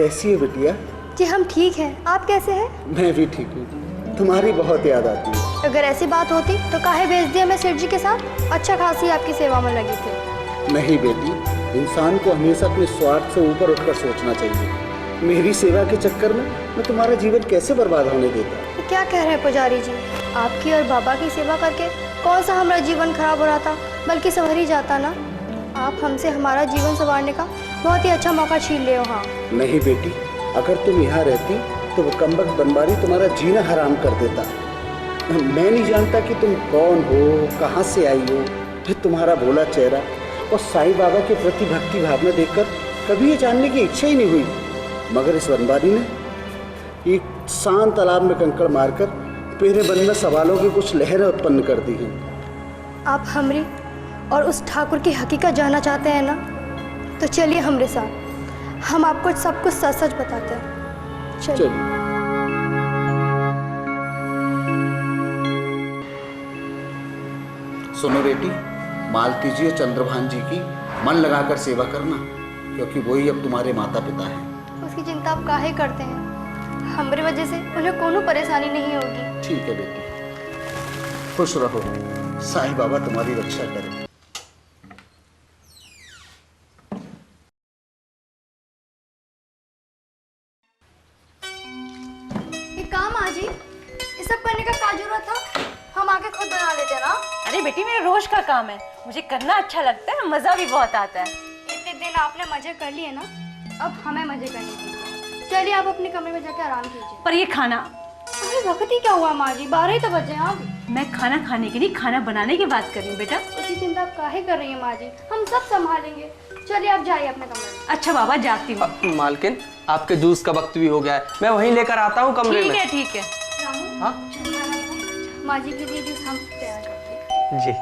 कैसी है बिटिया? जी हम ठीक हैं, आप कैसे हैं? मैं भी ठीक हूँ। तुम्हारी बहुत याद आती है। अगर ऐसी बात होती तो काहे भेज दिया मैं सेठ जी के साथ? अच्छा खासी आपकी सेवा में लगी थी। नहीं बेटी, इंसान को हमेशा अपने स्वार्थ से ऊपर उठकर सोचना चाहिए। मेरी सेवा के चक्कर में मैं तुम्हारा जीवन कैसे बर्बाद होने देता? तो क्या कह रहे हैं पुजारी जी? आपकी और बाबा की सेवा करके कौन सा हमारा जीवन खराब हो रहा था, बल्कि संवर ही जाता ना। आप हमसे हमारा जीवन संवारने का बहुत ही अच्छा मौका छीन ले हो। हाँ नहीं बेटी, अगर तुम यहाँ रहती तो वो कमबख्त बनवारी तुम्हारा जीना हराम कर देता। मैं नहीं जानता कि तुम कौन हो, कहाँ से आई हो। फिर तुम्हारा भोला चेहरा और साईं बाबा के प्रति भक्ति भावना देखकर कभी ये जानने की इच्छा ही नहीं हुई। मगर इस बनवारी ने एक शांत तालाब में कंकड़ मारकर मेरे मन में सवालों की कुछ लहरें उत्पन्न कर दी हैं। आप हमरी और उस ठाकुर की हकीकत जानना चाहते हैं ना, तो चलिए हमारे साथ, हम आपको सब कुछ सच सच बताते हैं। चलिए। सुनो बेटी, मालती जी और चंद्रभान जी की मन लगाकर सेवा करना, क्योंकि वही अब तुम्हारे माता पिता हैं। उसकी चिंता आप काहे करते हैं? हमारी वजह से उन्हें कोनो परेशानी नहीं होगी। ठीक है बेटी, खुश रहो। साईं बाबा तुम्हारी रक्षा करें। ये काम आज ही ये सब करने का क्या जरूरत था? हम आके खुद बना लेते ना। अरे बेटी मेरा रोज का काम है, मुझे करना अच्छा लगता है, मजा भी बहुत आता है। इतने दिन आपने मजे कर लिए ना, अब हमें मजे करने दीजिए। चलिए आप अपने कमरे में जाके आराम कीजिए। पर ये खाना, अरे वक्त ही क्या हुआ माँ जी, 12 ही तो बजे हैं। आप मैं खाना खाने की नहीं, खाना बनाने की बात कर रही हूँ बेटा। उसकी चिंता आप काहे कर रही हैं माँ जी, हम सब संभालेंगे। चलिए आप जाइए अपने कमरे में। अच्छा बाबा जाती हूँ। मालकिन, आपके जूस का वक्त भी हो गया है, मैं वहीं लेकर आता हूँ कमरे में। ठीक है ठीक है। रामू, हाँ? माँ जी के लिए जूस हम तैयार करते हैं। जी।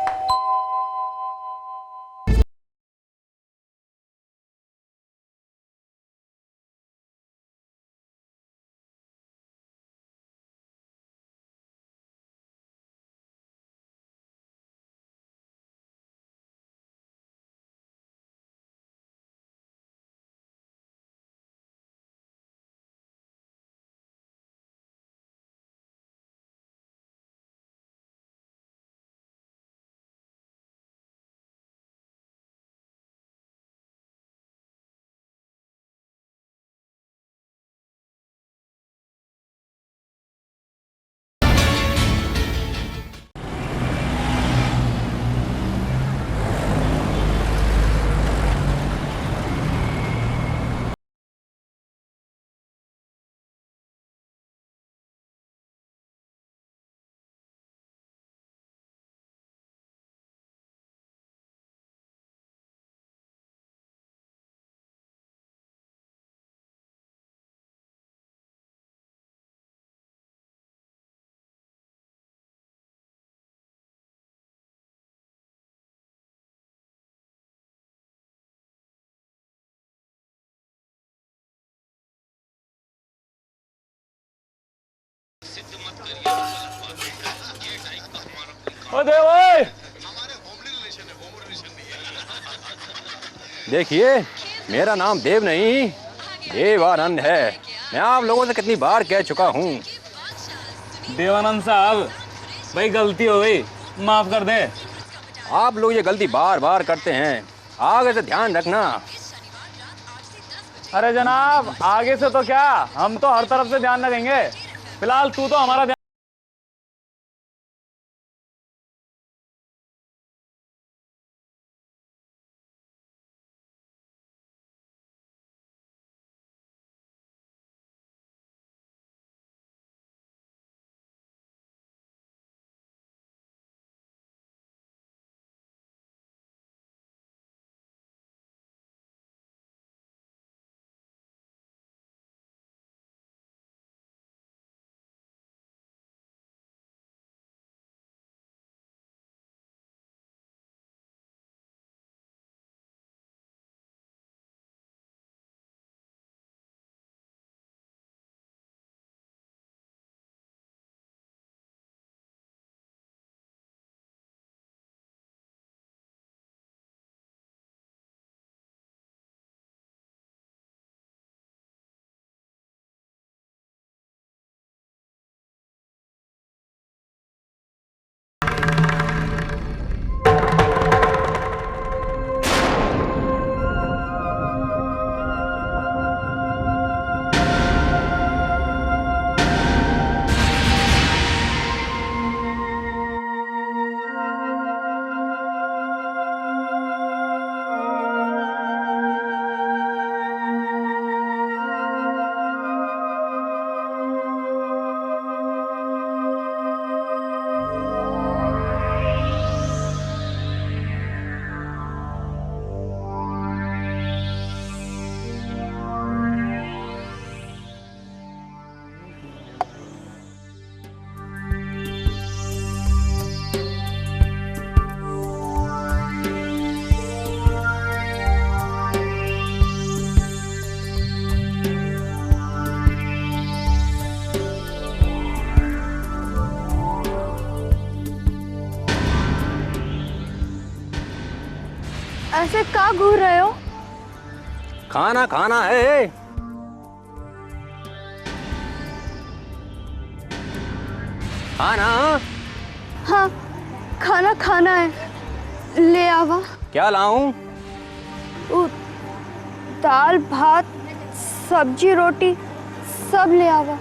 ओ देव ओए! देखिए, मेरा नाम देव नहीं देवानंद है। मैं आप लोगों से कितनी बार कह चुका हूँ। देवानंद साहब, भाई गलती हो गई, माफ कर दे। आप लोग ये गलती बार बार करते हैं, आगे से ध्यान रखना। अरे जनाब, आगे से तो क्या, हम तो हर तरफ से ध्यान रखेंगे। फिलहाल तू तो हमारा ध्यान ऐसे का घूर रहे हो? खाना खाना है। खाना? हाँ, खाना खाना है। ले आवा। क्या लाऊं? दाल भात सब्जी रोटी सब ले आवा।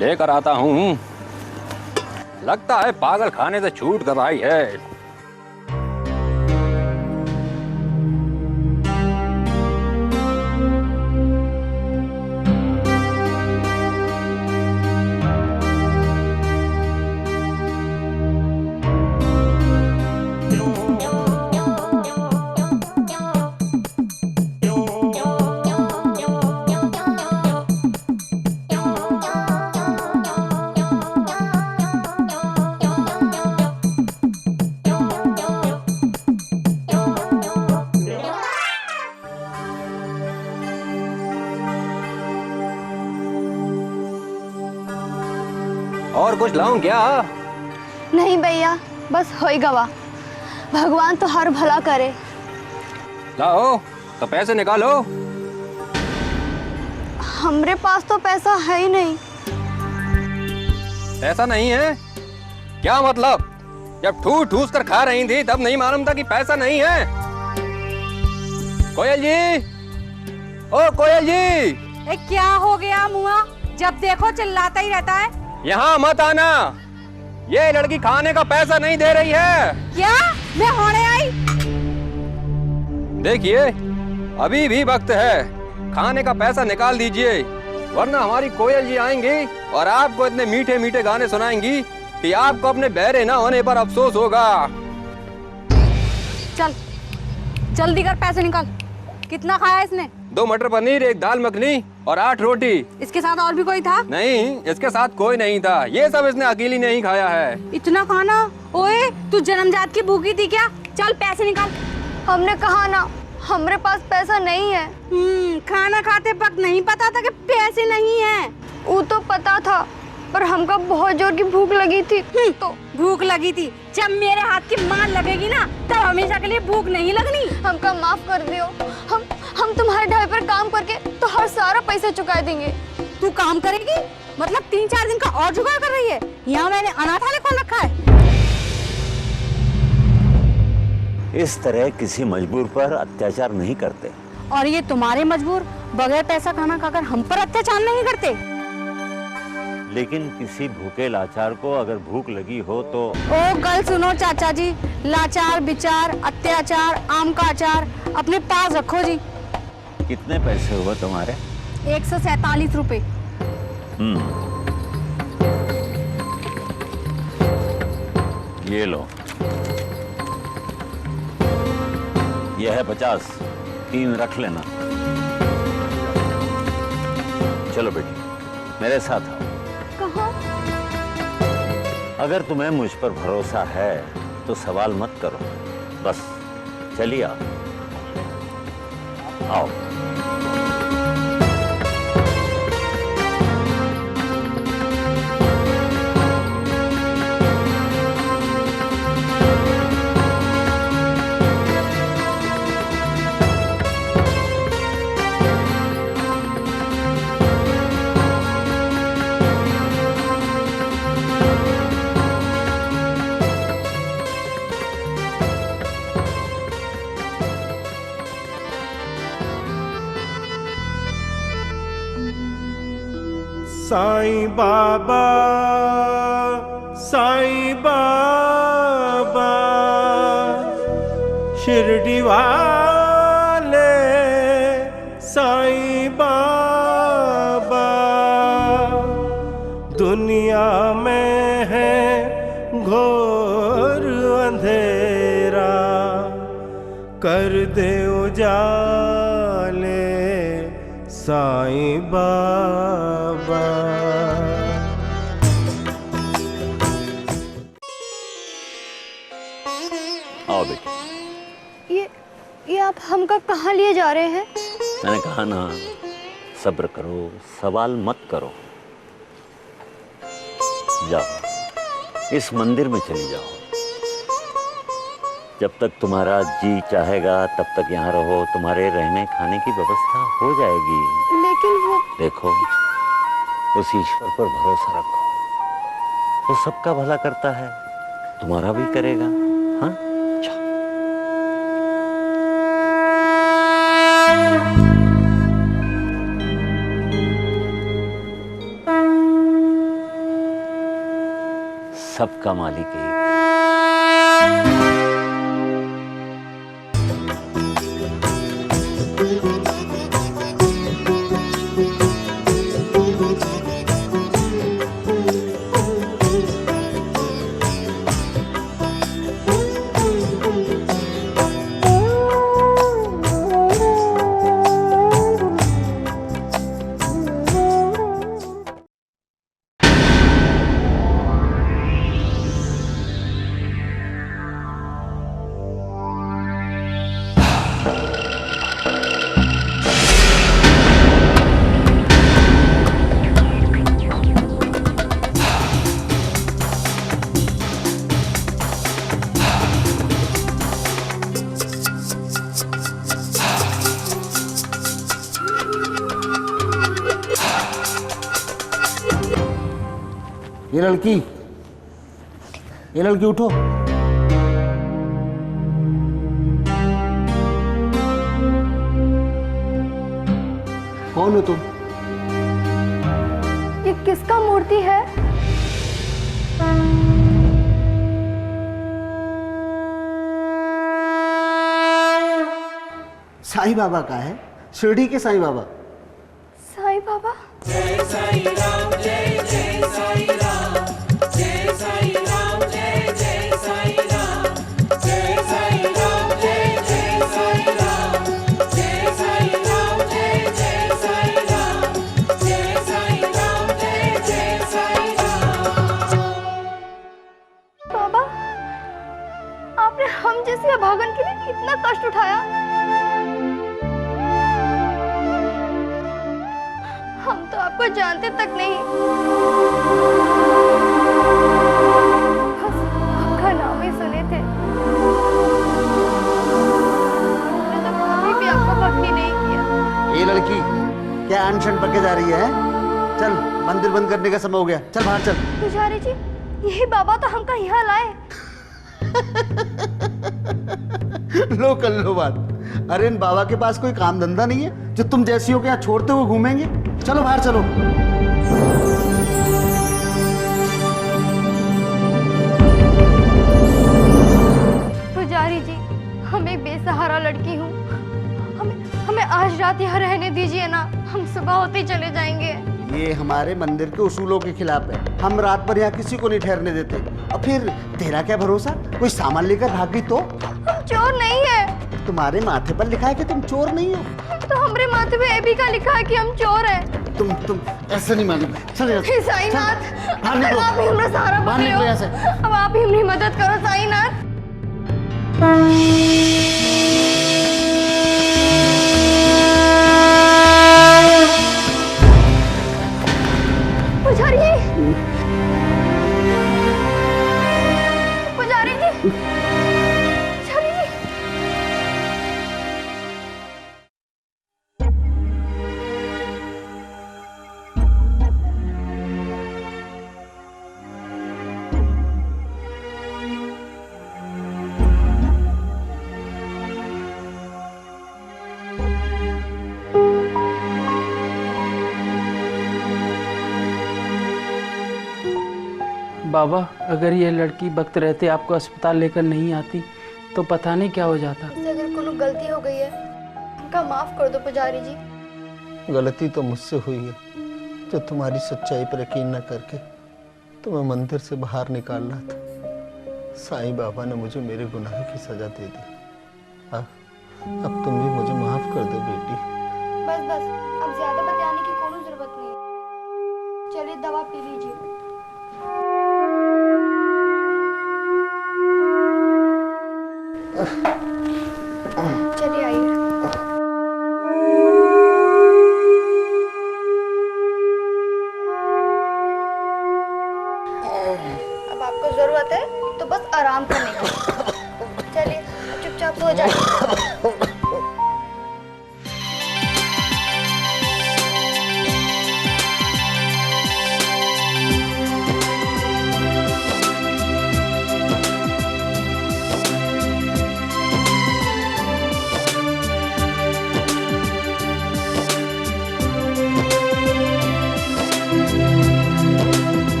लेकर आता हूँ। लगता है पागल खाने से छूट कर आई है। और कुछ लाऊं क्या? नहीं भैया, बस होई गवा। भगवान तो हर भला करे। लाओ तो पैसे निकालो। हमरे पास तो पैसा है ही नहीं। पैसा नहीं है? क्या मतलब? जब ठूस ठूस कर खा रही थी तब नहीं मालूम था कि पैसा नहीं है? कोयल जी, ओ कोयल जी। क्या हो गया मुआ? जब देखो चिल्लाता ही रहता है। यहाँ मत आना। ये लड़की खाने का पैसा नहीं दे रही है। क्या? मैं होने आई? देखिए, अभी भी वक्त है। खाने का पैसा निकाल दीजिए, वरना हमारी कोयल जी आएंगी और आपको इतने मीठे मीठे गाने सुनाएंगी कि आपको अपने बहरे ना होने पर अफसोस होगा। चल जल्दी कर, पैसे निकाल। कितना खाया इसने? 2 मटर पनीर, 1 दाल मखनी और 8 रोटी। इसके साथ और भी कोई था? नहीं, इसके साथ कोई नहीं था। ये सब इसने अकेली ने ही खाया है। इतना खाना? ओए, तू जन्मजात की भूखी थी क्या? चल पैसे निकाल। हमने कहा ना, हमरे पास पैसा नहीं है। खाना खाते वक्त नहीं पता था कि पैसे नहीं है? वो तो पता था, पर हमको बहुत जोर की भूख लगी थी। तो भूख लगी थी? जब मेरे हाथ की मार लगेगी ना, तब हमेशा के लिए भूख नहीं लगनी। हमका माफ कर दियो। हम तुम्हारे ढाई पर काम करके तो हर सारा पैसा चुका देंगे। तू काम करेगी? मतलब 3-4 दिन का और जुगाड़ कर रही है? यहाँ मैंने अनाथालय खोल रखा है। इस तरह किसी मजबूर पर अत्याचार नहीं करते। और ये तुम्हारे मजबूर बगैर पैसा खाना खाकर हम पर अत्याचार नहीं करते। लेकिन किसी भूखे लाचार को अगर भूख लगी हो तो। ओ गल सुनो चाचा जी, लाचार विचार अत्याचार आम का अचार अपने पास रखो जी। कितने पैसे हुए तुम्हारे? 147 रुपए। ये लो। यह है 50, 3 रख लेना। चलो बेटी, मेरे साथ आओ। कहाँ? अगर तुम्हें मुझ पर भरोसा है तो सवाल मत करो, बस चलिए आओ। साईं बाबा, साईं बाबा, शिरडी वाले साईं बाबा, दुनिया में है घोर अंधेरा, कर दे उजाले साईं बाबा। आओ बेटी। ये आप हमका कहाँ लिए जा रहे हैं? मैंने कहा ना, सब्र करो, सवाल मत करो। जाओ, इस मंदिर में चली जाओ। जब तक तुम्हारा जी चाहेगा तब तक यहाँ रहो, तुम्हारे रहने खाने की व्यवस्था हो जाएगी। लेकिन वो देखो, उस ईश्वर पर भरोसा रखो, वो सबका भला करता है, तुम्हारा भी करेगा। हाँ, सबका मालिक एक। ये लड़की उठो। कौन हो तुम? ये किसका मूर्ति है? साईं बाबा का है, शिरडी के साईं बाबा। साईं बाबा? जय साईं राम, जय जय साईं राम, जय साईं राम, जय जय साईं राम, जय साईं राम, जय जय साईं राम, जय साईं राम, जय जय साईं राम, जय साईं राम, जय जय साईं राम। बाबा, आपने हम जैसे अभागन के लिए इतना कष्ट उठाया। हम तो आपको जानते तक नहीं, बस आपका नाम ही सुने थे। हमने तो कभी भी आपको भक्ति नहीं किया। ये लड़की क्या अनशन पके जा रही है? चल, मंदिर बंद करने का समय हो गया, चल बाहर चल। पुजारी जी, यही बाबा तो हमका यहाँ लाए। लो कर लो बात। अरे इन बाबा के पास कोई काम धंधा नहीं है जो तुम जैसियों के यहाँ छोड़ते हुए घूमेंगे। चलो बाहर चलो। पुजारी जी, हम एक बेसहारा लड़की हूँ, हमें आज रात यहाँ रहने दीजिए ना, हम सुबह होते ही चले जाएंगे। ये हमारे मंदिर के उसूलों के खिलाफ है, हम रात भर यहाँ किसी को नहीं ठहरने देते। और फिर तेरा क्या भरोसा, कोई सामान लेकर भाग गई तो? हम चोर नहीं है। तुम्हारे माथे पर लिखा है कि तुम चोर नहीं हो। तो हमारे माथे पे ये भी का लिखा है कि हम चोर हैं। तुम ऐसे नहीं मानोगे। चल साईनाथ, बाहर निकलो। आप ही हमारा सहारा बाहर बने निकलो हो। यहाँ से। अब आप ही हमारी मदद करो साईनाथ। पुजारी जी, पुजारी जी, पुजारी जी। बाबा, अगर ये लड़की वक्त रहते आपको अस्पताल लेकर नहीं आती तो पता नहीं क्या हो जाता। अगर कोनो गलती हो गई है, हमका माफ कर दो पुजारी जी। गलती तो मुझसे हुई है, जो तुम्हारी सच्चाई पर यकीन न करके तुम्हें मंदिर से बाहर निकाल रहा था। साईं बाबा ने मुझे मेरे गुनाह की सजा दे दी। अब तुम भी मुझे माफ कर दो बेटी। बस बस, अब ज्यादा बताने की कोनो जरूरत नहीं। चलिए दवा पी लीजिए। चलिए आइए। अब आपको जरूरत है तो बस आराम करने की। चलिए। चुपचाप सो जाए।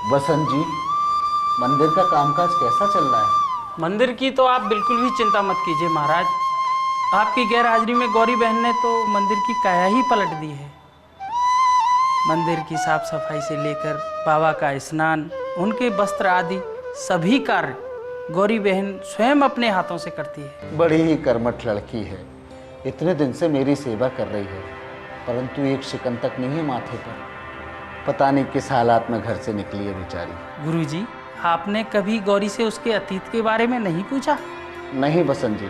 बसंत जी, मंदिर का कामकाज कैसा चल रहा है? मंदिर की तो आप बिल्कुल भी चिंता मत कीजिए महाराज। आपकी गैर हाजिरी में गौरी बहन ने तो मंदिर की काया ही पलट दी है। मंदिर की साफ सफाई से लेकर बाबा का स्नान, उनके वस्त्र आदि सभी कार्य गौरी बहन स्वयं अपने हाथों से करती है। बड़ी ही कर्मठ लड़की है, इतने दिन से मेरी सेवा कर रही है, परंतु एक शिकन तक नहीं है माथे पर। पता नहीं किस हालात में घर से निकली है बेचारी। गुरुजी, आपने कभी गौरी से उसके अतीत के बारे में नहीं पूछा? नहीं बसंत जी,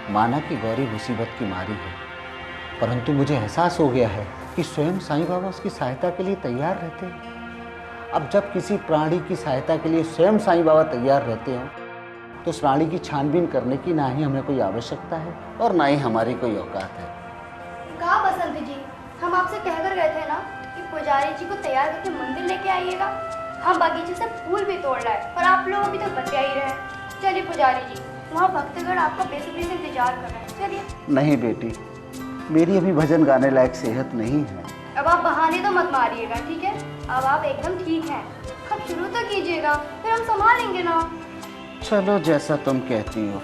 माना कि गौरी मुसीबत की मारी है, परंतु मुझे एहसास हो गया है कि स्वयं साईं बाबा उसकी सहायता के लिए तैयार रहते हैं। अब जब किसी प्राणी की सहायता के लिए स्वयं साईं बाबा तैयार रहते हो, तो उस प्राणी की छानबीन करने की ना ही हमें कोई आवश्यकता है और ना ही हमारी कोई औकात है। कहा बसंत जी, हम आपसे कहकर गए थे ना कि पुजारी जी को तैयार करके मंदिर लेके आइएगा। हम बगीचे से फूल भी तोड़ लाए, पर आप लोग अभी तक बतिया ही रहे। चलिए पुजारी जी, वहाँ भक्तगण आपका बेसब्री से इंतजार कर रहे हैं। चलिए। नहीं बेटी, मेरी अभी भजन गाने लायक सेहत नहीं है। अब आप बहाने तो मत मारिएगा, ठीक है? अब आप एकदम ठीक हैं। अब शुरू तो कीजिएगा, फिर हम संभालेंगे ना। चलो जैसा तुम कहती हो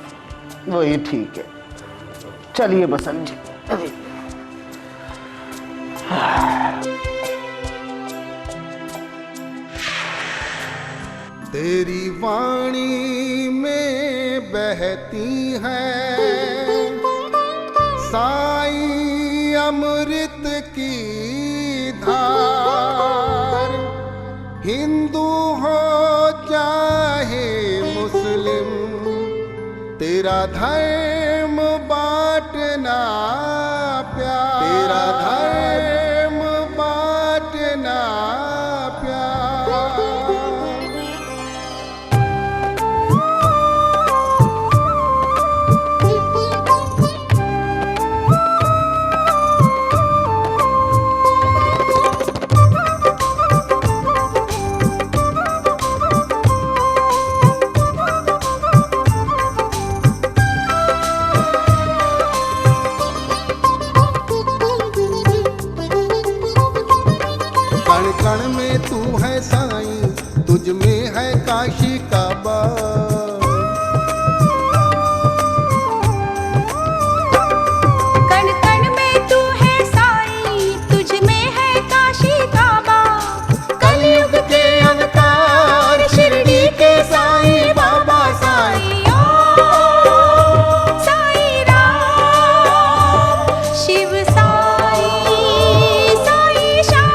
वही ठीक है। चलिए बसंत जी। तेरी वाणी में बहती है साईं अमृत की धार। हिंदू हो चाहे मुस्लिम, तेरा धर्म बांटना प्यार। तेरा धर्म बांटना प्यार। कण कण में तू है साईं, तुझ में है काशी का बाग। कण कण में तू है साईं, तुझ में है काशी का बाग। कलयुग के अवतार शिरडी के साईं बाबा साईं। साईं राम, शिव साईं, साईं श्याम।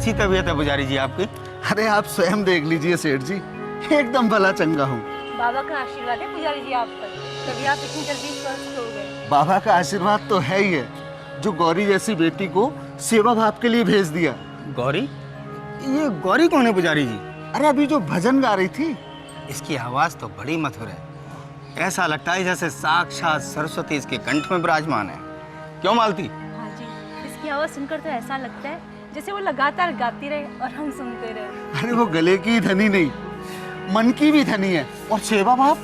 कैसी तबीयत है पुजारी जी आपकी? अरे आप स्वयं देख लीजिए सेठ जी, एकदम भला चंगा हूँ। बाबा का आशीर्वाद है पुजारी जी आप पर, तभी आप इतनी जल्दी स्वस्थ हो गए। बाबा का आशीर्वाद तो है ही है, जो गौरी जैसी बेटी को सेवा भाव के लिए भेज दिया। गौरी? ये गौरी कौन है पुजारी जी? अरे अभी जो भजन गा रही थी। इसकी आवाज तो बड़ी मधुर है, ऐसा लगता है जैसे साक्षात सरस्वती इसके कंठ में विराजमान है। क्यों मालती? हाँ जी, इसकी आवाज़ सुनकर तो ऐसा लगता है जैसे वो लगातार गाती रहे और हम सुनते रहे। अरे वो गले की धनी नहीं, मन की भी धनी है। और सेवा भाव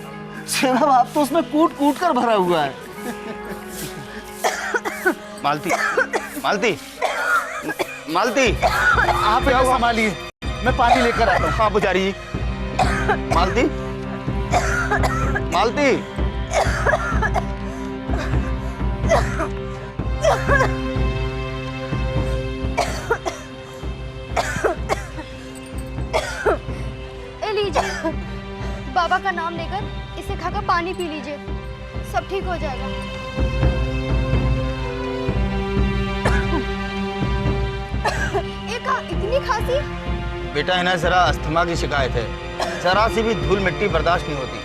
तो उसमें कूट कूट कर भरा हुआ है। मालती, मालती, मालती, आप इसे संभालिए, मैं पानी लेकर आता हूँ। हाँ पुजारी जी। मालती, मालती, ए लीजिए, बाबा का नाम लेकर इसे खाकर पानी पी लीजिए, सब ठीक हो जाएगा। इतनी खांसी? बेटा इन्हें जरा अस्थमा की शिकायत है, जरा सी भी धूल मिट्टी बर्दाश्त नहीं होती।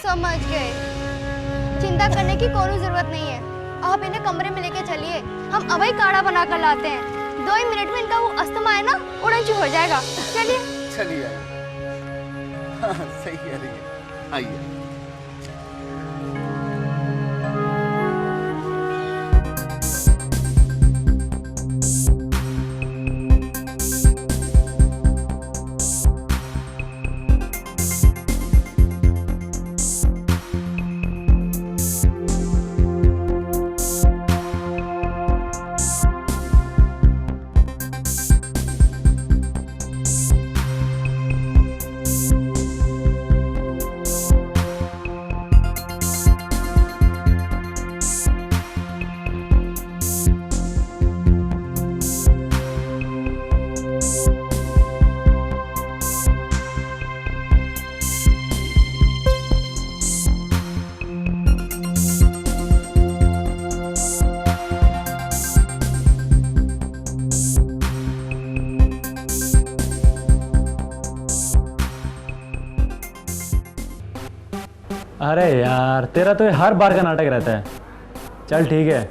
समझ गए, चिंता करने की कोई जरूरत नहीं है। आप इन्हें कमरे में लेके चलिए, हम अभी काढ़ा बना कर लाते हैं। 2 ही मिनट में इनका वो अस्थमा है ना, उड़न हो जाएगा। चलिए चलिए। हाँ, सही कह रही है, आइए। अरे यार, तेरा तो ये हर बार का नाटक रहता है। चल ठीक है,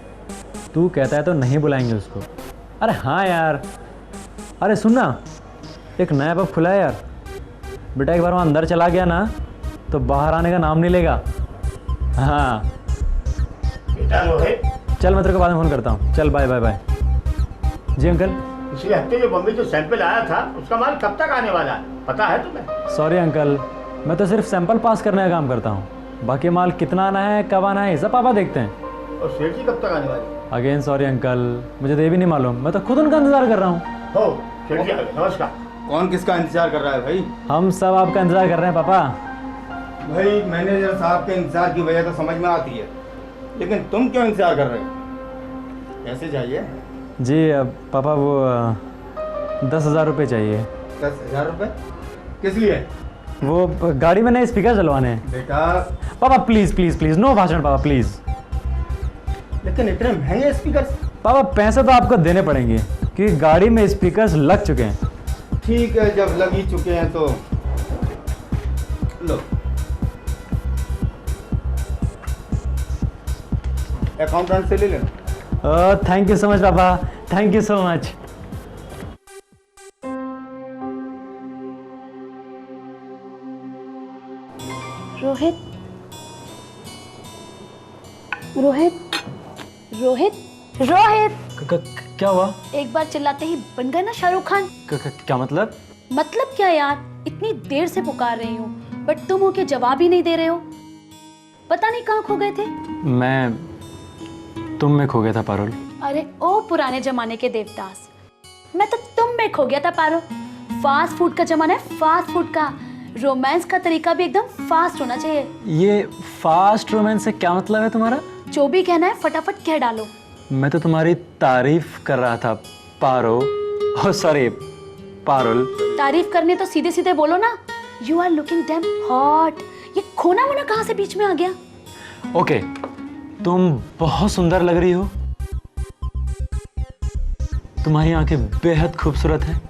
तू कहता है तो नहीं बुलाएंगे उसको। अरे हाँ यार, अरे सुन ना, एक नया पब खुला है यार। बेटा एक बार वहाँ अंदर चला गया ना तो बाहर आने का नाम नहीं लेगा। हाँ बेटा रोहित, चल मैं तेरे को बाद में फ़ोन करता हूँ। चल बाय बाय बाय। जी अंकल। पिछले हफ्ते जो बम्बई से सैंपल आया था उसका माल कब तक आने वाला है, पता है तुम्हें? सॉरी अंकल, मैं तो सिर्फ सैंपल पास करने का काम करता हूँ। बाकी माल कितना आना है, कब आना है, ये सब पापा देखते हैं। और सेठ जी कब तक आने वाले? अगेन सॉरी अंकल, मुझे तो ये भी नहीं मालूम, मैं तो खुद उनका इंतज़ार कर रहा हूँ। हो सेठ जी नमस्कार। कौन किसका इंतजार कर रहा है भाई? हम सब आपका इंतज़ार कर रहे हैं पापा। भाई मैनेजर साहब के इंतजार की वजह तो समझ में आती है, लेकिन तुम क्यों इंतजार कर रहे हो? कैसे चाहिए? जी पापा वो 10,000 रुपये चाहिए। 10,000 रुपये? किस लिए? वो गाड़ी में नए स्पीकर चलवाने हैं। बेटा पापा प्लीज़ प्लीज़ प्लीज़, नो भाषण पापा प्लीज़। लेकिन इतने महंगे स्पीकर? पापा पैसे तो आपको देने पड़ेंगे क्योंकि गाड़ी में स्पीकर्स लग चुके हैं। ठीक है, जब लग ही चुके हैं तो लो, अकाउंटेंट से ले लेना। थैंक यू सो मच पापा, thank you so much. Rohit, Rohit, Rohit, Rohit, क्या हुआ? एक बार चिल्लाते ही बन गए ना शाहरुख खान। क्या मतलब? मतलब क्या यार, इतनी देर से पुकार रही हूँ बट तुम हो के जवाब ही नहीं दे रहे हो। पता नहीं कहाँ खो गए थे। मैं तुम में खो गया था पारुल। अरे ओ पुराने जमाने के देवदास, मैं तो तुम में खो गया था पारो। फास्ट फूड का जमाना है, फास्ट फूड का। रोमांस का तरीका भी एकदम फास्ट होना चाहिए। ये फास्ट रोमांस से क्या मतलब है तुम्हारा? जो भी कहना है फटाफट कह डालो। मैं तो तुम्हारी तारीफ कर रहा था पारो। Oh sorry Parul. तारीफ करने तो सीधे सीधे बोलो ना। You are looking damn hot. ये खोना मोना कहाँ से बीच में आ गया? ओके, तुम बहुत सुंदर लग रही हो। तुम्हारी आंखें बेहद खूबसूरत हैं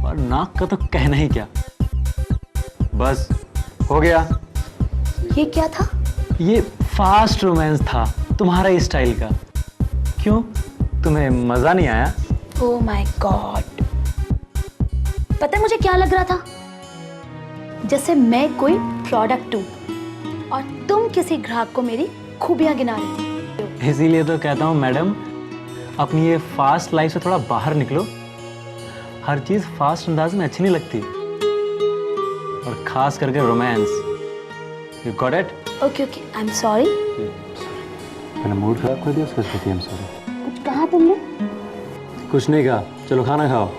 और नाक का तो कहना ही क्या। बस हो गया। ये क्या था? ये फास्ट रोमांस था तुम्हारा स्टाइल का। क्यों, तुम्हें मजा नहीं आया? ओह माय गॉड, पता है मुझे क्या लग रहा था? जैसे मैं कोई प्रोडक्ट हूँ और तुम किसी ग्राहक को मेरी खूबियां गिना रही थी। इसीलिए तो कहता हूँ मैडम, अपनी ये फास्ट लाइफ से थोड़ा बाहर निकलो। हर चीज फास्ट अंदाज में अच्छी नहीं लगती, और खास करके romance. You got it? Okay okay, I am sorry. मैंने मूड खराब कर दिया उसके प्रति। I am sorry. कुछ कहा तुमने? कुछ नहीं कहा, चलो खाना खाओ।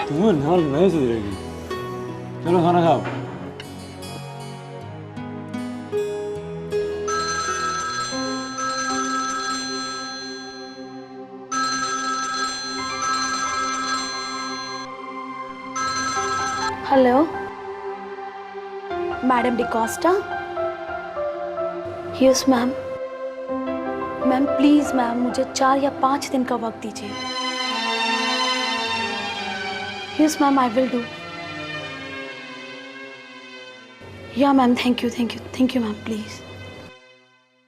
तुम्हें नाल नहीं सुधरेगी। चलो खाना खाओ। Hello madam D'Costa. Yes ma'am. Ma'am please ma'am, मुझे 4 या 5 दिन का वक्त दीजिए। Yes ma'am, I will do. Yeah ma'am, thank you ma'am, please.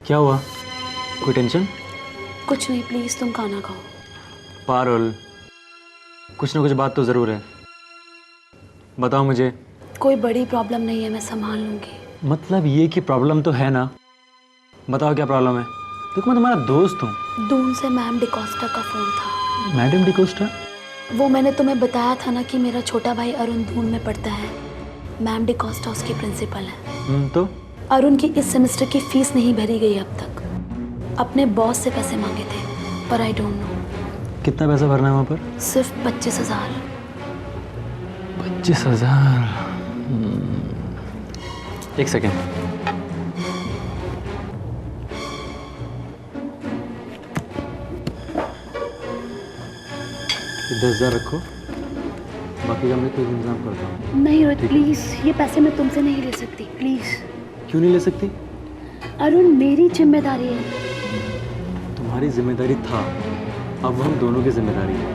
क्या हुआ, कोई टेंशन? कुछ नहीं, प्लीज़ तुम खाना खाओ। पारुल, कुछ ना कुछ बात तो ज़रूर है, बताओ मुझे। कोई बड़ी प्रॉब्लम नहीं है, मैं संभाल लूँगी। मतलब ये कि प्रॉब्लम तो है ना, बताओ क्या प्रॉब्लम है। देखो मैं तुम्हारा दोस्त हूँ। दून से मैम डिकोस्टा का फ़ोन था। मैडम डिकोस्टा? वो मैंने तुम्हें बताया था ना कि मेरा छोटा भाई अरुण दून में पढ़ता है। मैम डिकोस्टा उसकी प्रिंसिपल है। तो अरुण की इस सेमेस्टर की फीस नहीं भरी गई अब तक। अपने बॉस से पैसे मांगे थे, पर आई डोंट नो। कितना पैसा भरना है वहाँ पर? सिर्फ 25,000। 25,000? एक सेकेंड। 10,000 रखो, बाकी का मैं कुछ इंतजाम करता हूँ। नहीं रोहित प्लीज़, ये पैसे मैं तुमसे नहीं ले सकती, प्लीज़। क्यों नहीं ले सकती? अरुण मेरी जिम्मेदारी है। तुम्हारी जिम्मेदारी था, अब हम दोनों की जिम्मेदारी है।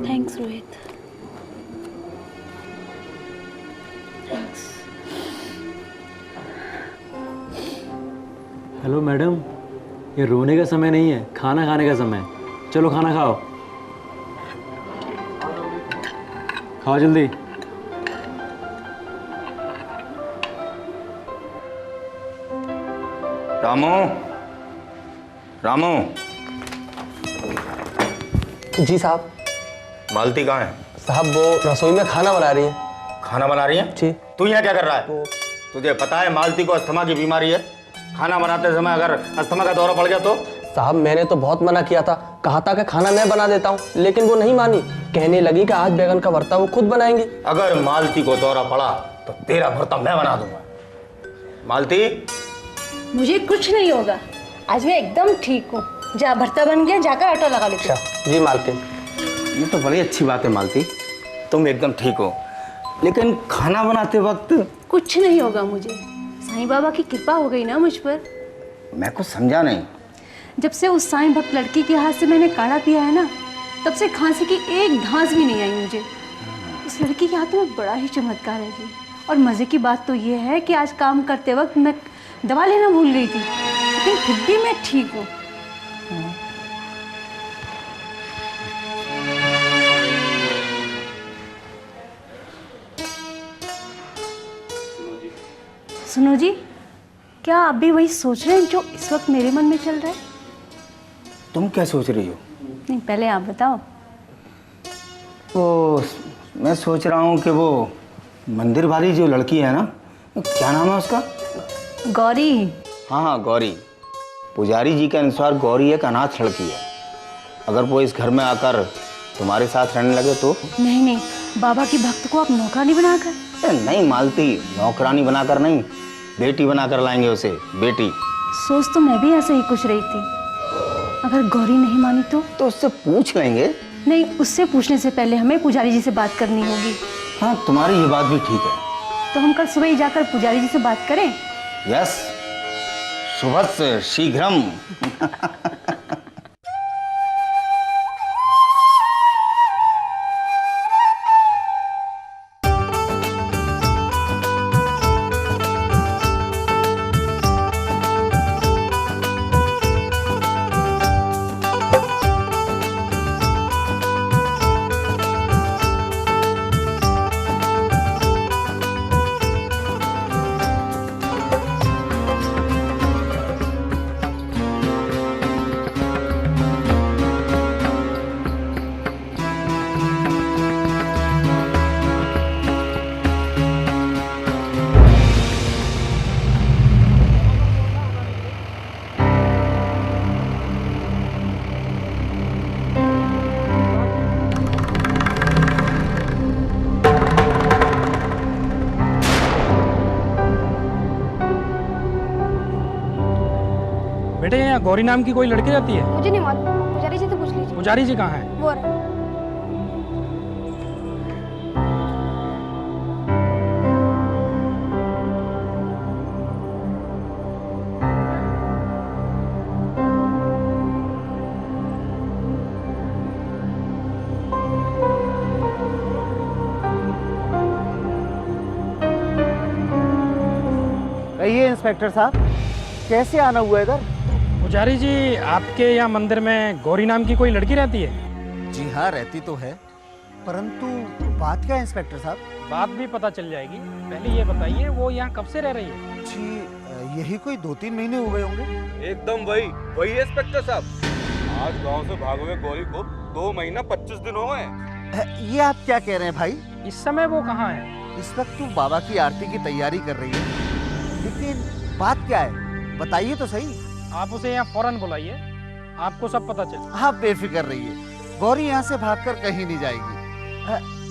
Thanks Rohit, thanks. Hello madam, ये रोने का समय नहीं है, खाना खाने का समय है। चलो खाना खाओ, खाओ जल्दी। रामू, रामू। जी साहब। मालती कहाँ है? साहब वो रसोई में खाना बना रही है। खाना बना रही है? जी। तू यहाँ क्या कर रहा है? तुझे पता है मालती को अस्थमा की बीमारी है? खाना बनाते समय अगर अस्थमा का दौरा पड़ गया तो? साहब मैंने तो बहुत मना किया था, कहा था कि खाना मैं बना देता हूँ, लेकिन वो नहीं मानी। कहने लगी कि आज बैगन का भरता वो खुद बनाएंगी। अगर मालती को दौरा पड़ा तो तेरा भरता मैं बना दूंगा। मालती, मुझे कुछ नहीं होगा, आज मैं एकदम ठीक हूँ। जा भरता बन गया, जाकर आटा लगा लेते। जी मालकिन। ये तो बड़ी अच्छी बात है मालती, तुम एकदम ठीक हो, लेकिन खाना बनाते वक्त कुछ नहीं होगा मुझे, साईं बाबा की कृपा हो गई ना मुझ पर। मैं कुछ समझा नहीं। जब से उस साईं भक्त लड़की के हाथ से मैंने काढ़ा पिया है ना, तब से खांसी की एक धांस भी नहीं आई मुझे। उस लड़की के हाथ में बड़ा ही चमत्कार है जी। और मज़े की बात तो ये है कि आज काम करते वक्त मैं दवा लेना भूल गई थी, लेकिन फिर भी मैं ठीक हूँ। सुनो जी, क्या आप भी वही सोच रहे हैं जो इस वक्त मेरे मन में चल रहा है? तुम क्या सोच रही हो? नहीं, पहले आप बताओ। वो मैं सोच रहा हूँ कि वो मंदिर वाली जो लड़की है ना, क्या नाम है उसका? गौरी। हाँ हाँ गौरी। पुजारी जी के अनुसार गौरी एक अनाथ लड़की है। अगर वो इस घर में आकर तुम्हारे साथ रहने लगे तो? नहीं नहीं, बाबा की भक्त को आप नौकरानी बनाकर? नहीं मालती, नौकरानी बनाकर नहीं, बेटी बनाकर लाएंगे उसे, बेटी। सोच तो मैं भी ऐसे ही कुछ रही थी। अगर गौरी नहीं मानी तो? उससे पूछ लेंगे नहीं, उससे पूछने से पहले हमें पुजारी जी से बात करनी होगी। हाँ, तुम्हारी ये बात भी ठीक है। तो हम कल सुबह ही जाकर पुजारी जी से बात करें। यस, शुभस्य शीघ्रम। बेटे यहाँ गौरी नाम की कोई लड़की रहती है? मुझे नहीं मालूम, पुजारी जी से पूछ लीजिए। पुजारी जी कहाँ है? वो रहे। कहिए इंस्पेक्टर साहब, कैसे आना हुआ इधर? पुजारी जी, आपके यहाँ मंदिर में गौरी नाम की कोई लड़की रहती है? जी हाँ, रहती तो है, परंतु बात क्या है इंस्पेक्टर साहब? बात भी पता चल जाएगी। पहले ये बताइए, वो यहाँ कब से रह रही है? जी यही कोई 2-3 महीने हो गए होंगे। एकदम वही इंस्पेक्टर साहब। आज गांव से भागे हुए गौरी को 2 महीना 25 दिन हो गए। ये आप क्या कह रहे हैं भाई? इस समय वो कहाँ है? इस वक्त तो बाबा की आरती की तैयारी कर रही है, लेकिन बात क्या है बताइए तो सही। आप उसे यहाँ फौरन बुलाइए, आपको सब पता चले। आप बेफिक्र रहिए, गौरी यहाँ से भागकर कहीं नहीं जाएगी।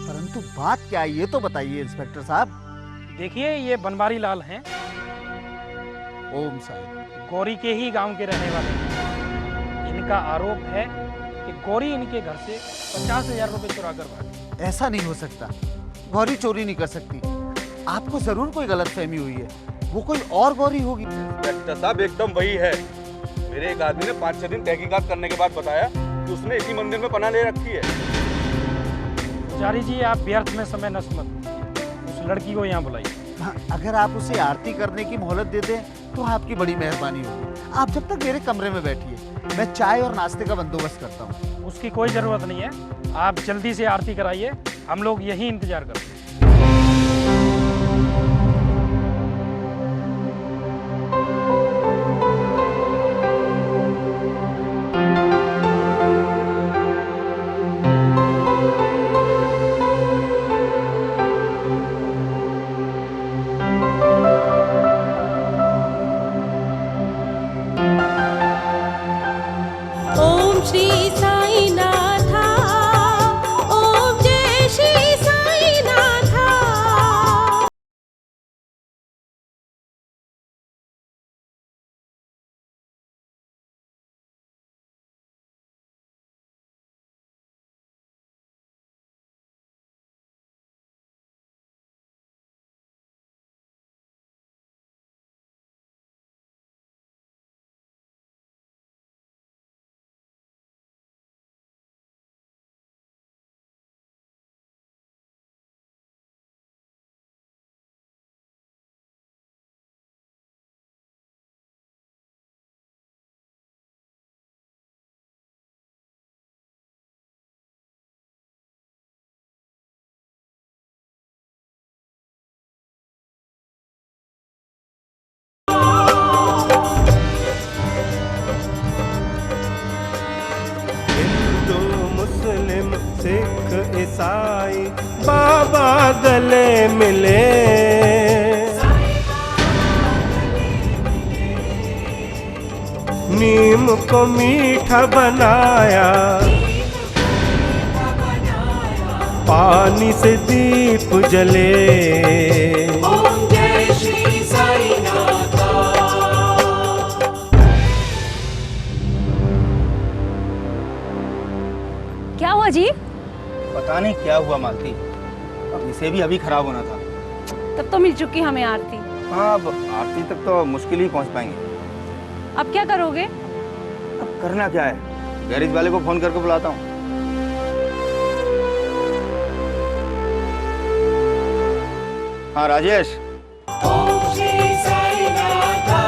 परंतु बात क्या है ये तो बताइए इंस्पेक्टर साहब। देखिए, ये बनवारी लाल हैं, ओम साईं, गौरी के ही गांव के रहने वाले हैं। इनका आरोप है कि गौरी इनके घर से 50,000 रुपए चुरा कर भागी। ऐसा नहीं हो सकता, गौरी चोरी नहीं कर सकती। आपको जरूर कोई गलतफहमी हुई है, वो कोई और गौरी होगी। इंस्पेक्टर साहब, एकदम वही है। मेरे एक आदमी ने 5-6 दिन तहकीकात करने के बाद बताया कि उसने इसी मंदिर में पनाह ले रखी है। पुजारी जी, आप व्यर्थ में समय नष्ट मत कीजिए, उस लड़की को यहाँ बुलाइए। हाँ, अगर आप उसे आरती करने की मोहलत दे दें तो आपकी बड़ी मेहरबानी होगी। आप जब तक मेरे कमरे में बैठिए, मैं चाय और नाश्ते का बंदोबस्त करता हूँ। उसकी कोई जरूरत नहीं है, आप जल्दी से आरती कराइए, हम लोग यही इंतजार करते हैं। ओम श्री साई नाथा, ओम जय श्री साई नाथा। मुस्लिम सिख ईसाई बाबा गले मिले। नीम को मीठा बनाया, पानी से दीप जले। ओम जय श्री साई नाथा। क्या हुआ हुआ जी? पता नहीं क्या हुआ मालती, अब इसे भी अभी खराब होना था। तब तो मिल चुकी हमें आरती। हाँ, अब आरती तक तो मुश्किल ही पहुंच पाएंगे। अब क्या करोगे? अब करना क्या है, गैरेज वाले को फोन करके बुलाता हूँ। हाँ राजेश। ओम श्री साई नाथा,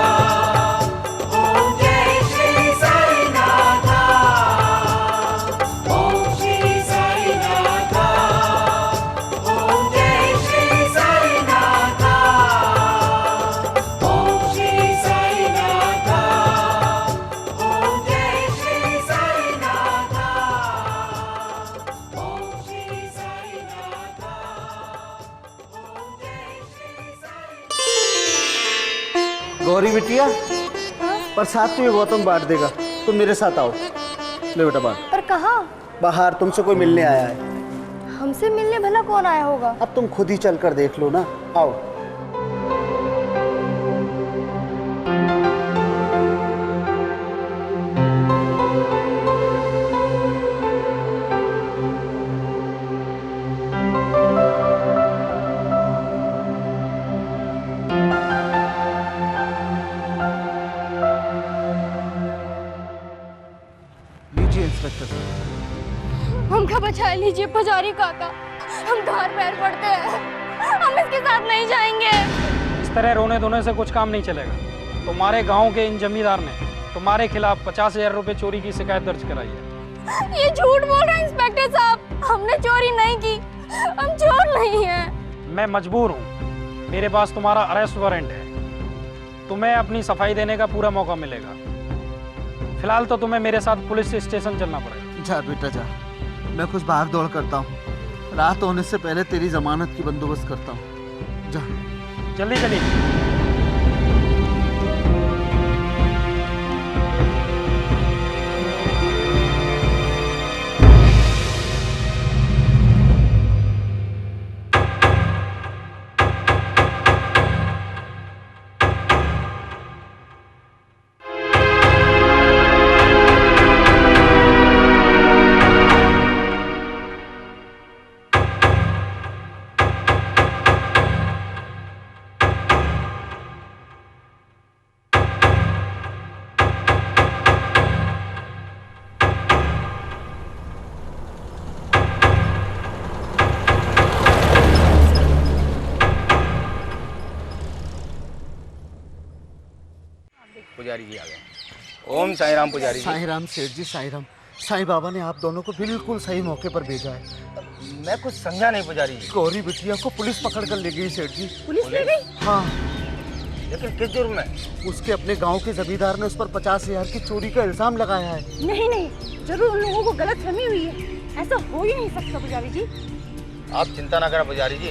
ओम जय श्री साई नाथा, ओम श्री साई नाथा, ओम जय श्री साई नाथा, ओम श्री साई नाथा, ओम जय श्री साई नाथा, ओम श्री साई नाथा। गौरी बिटिया, प्रसाद तुम्हें गौतम बांट देगा, तुम मेरे साथ आओ। ले बेटा बांट। पर कहाँ? बाहर तुमसे कोई मिलने आया है। हमसे मिलने भला कौन आया होगा? अब तुम खुद ही चल कर देख लो ना, आओ। लीजिए इंस्पेक्टर साहब। हमका बचा लीजिए पुजारी काका, हम घर पैर पड़ते हैं, हम इसके साथ नहीं जाएंगे। इस तरह रोने धोने से कुछ काम नहीं चलेगा। तुम्हारे गांव के इन जमींदार ने तुम्हारे खिलाफ 50,000 रुपए चोरी की शिकायत दर्ज कराई है। ये झूठ बोल रहे हैं इंस्पेक्टर साहब, हमने चोरी नहीं की, हम चोर नहीं हैं। मैं मजबूर हूँ, मेरे पास तुम्हारा अरेस्ट वारंट है, तुम्हें अपनी सफाई देने का पूरा मौका मिलेगा। फिलहाल तो तुम्हें मेरे साथ पुलिस स्टेशन चलना पड़ेगा। जा बेटा जा, मैं कुछ भाग दौड़ करता हूँ, रात होने से पहले तेरी जमानत की बंदोबस्त करता हूँ। जा जल्दी चलिए। पुजारी जी आ गए। ओम साई राम पुजारी जी। साई राम सेठ जी, साई राम। साईं बाबा ने आप दोनों को बिल्कुल सही मौके पर भेजा है। मैं कुछ समझा नहीं पुजारी जी। गौरी बिटिया को पुलिस पकड़ कर ले गई सेठ जी। पुलिस ले गई? हाँ। लेकिन किस जुर्म में? उसके अपने गांव के जमींदार ने उस पर 50,000 की चोरी का इल्जाम लगाया है। नहीं नहीं, जरूर उन लोगों को गलतफहमी हुई है, ऐसा हो ही नहीं सकता पुजारी जी। आप चिंता ना करें पुजारी जी,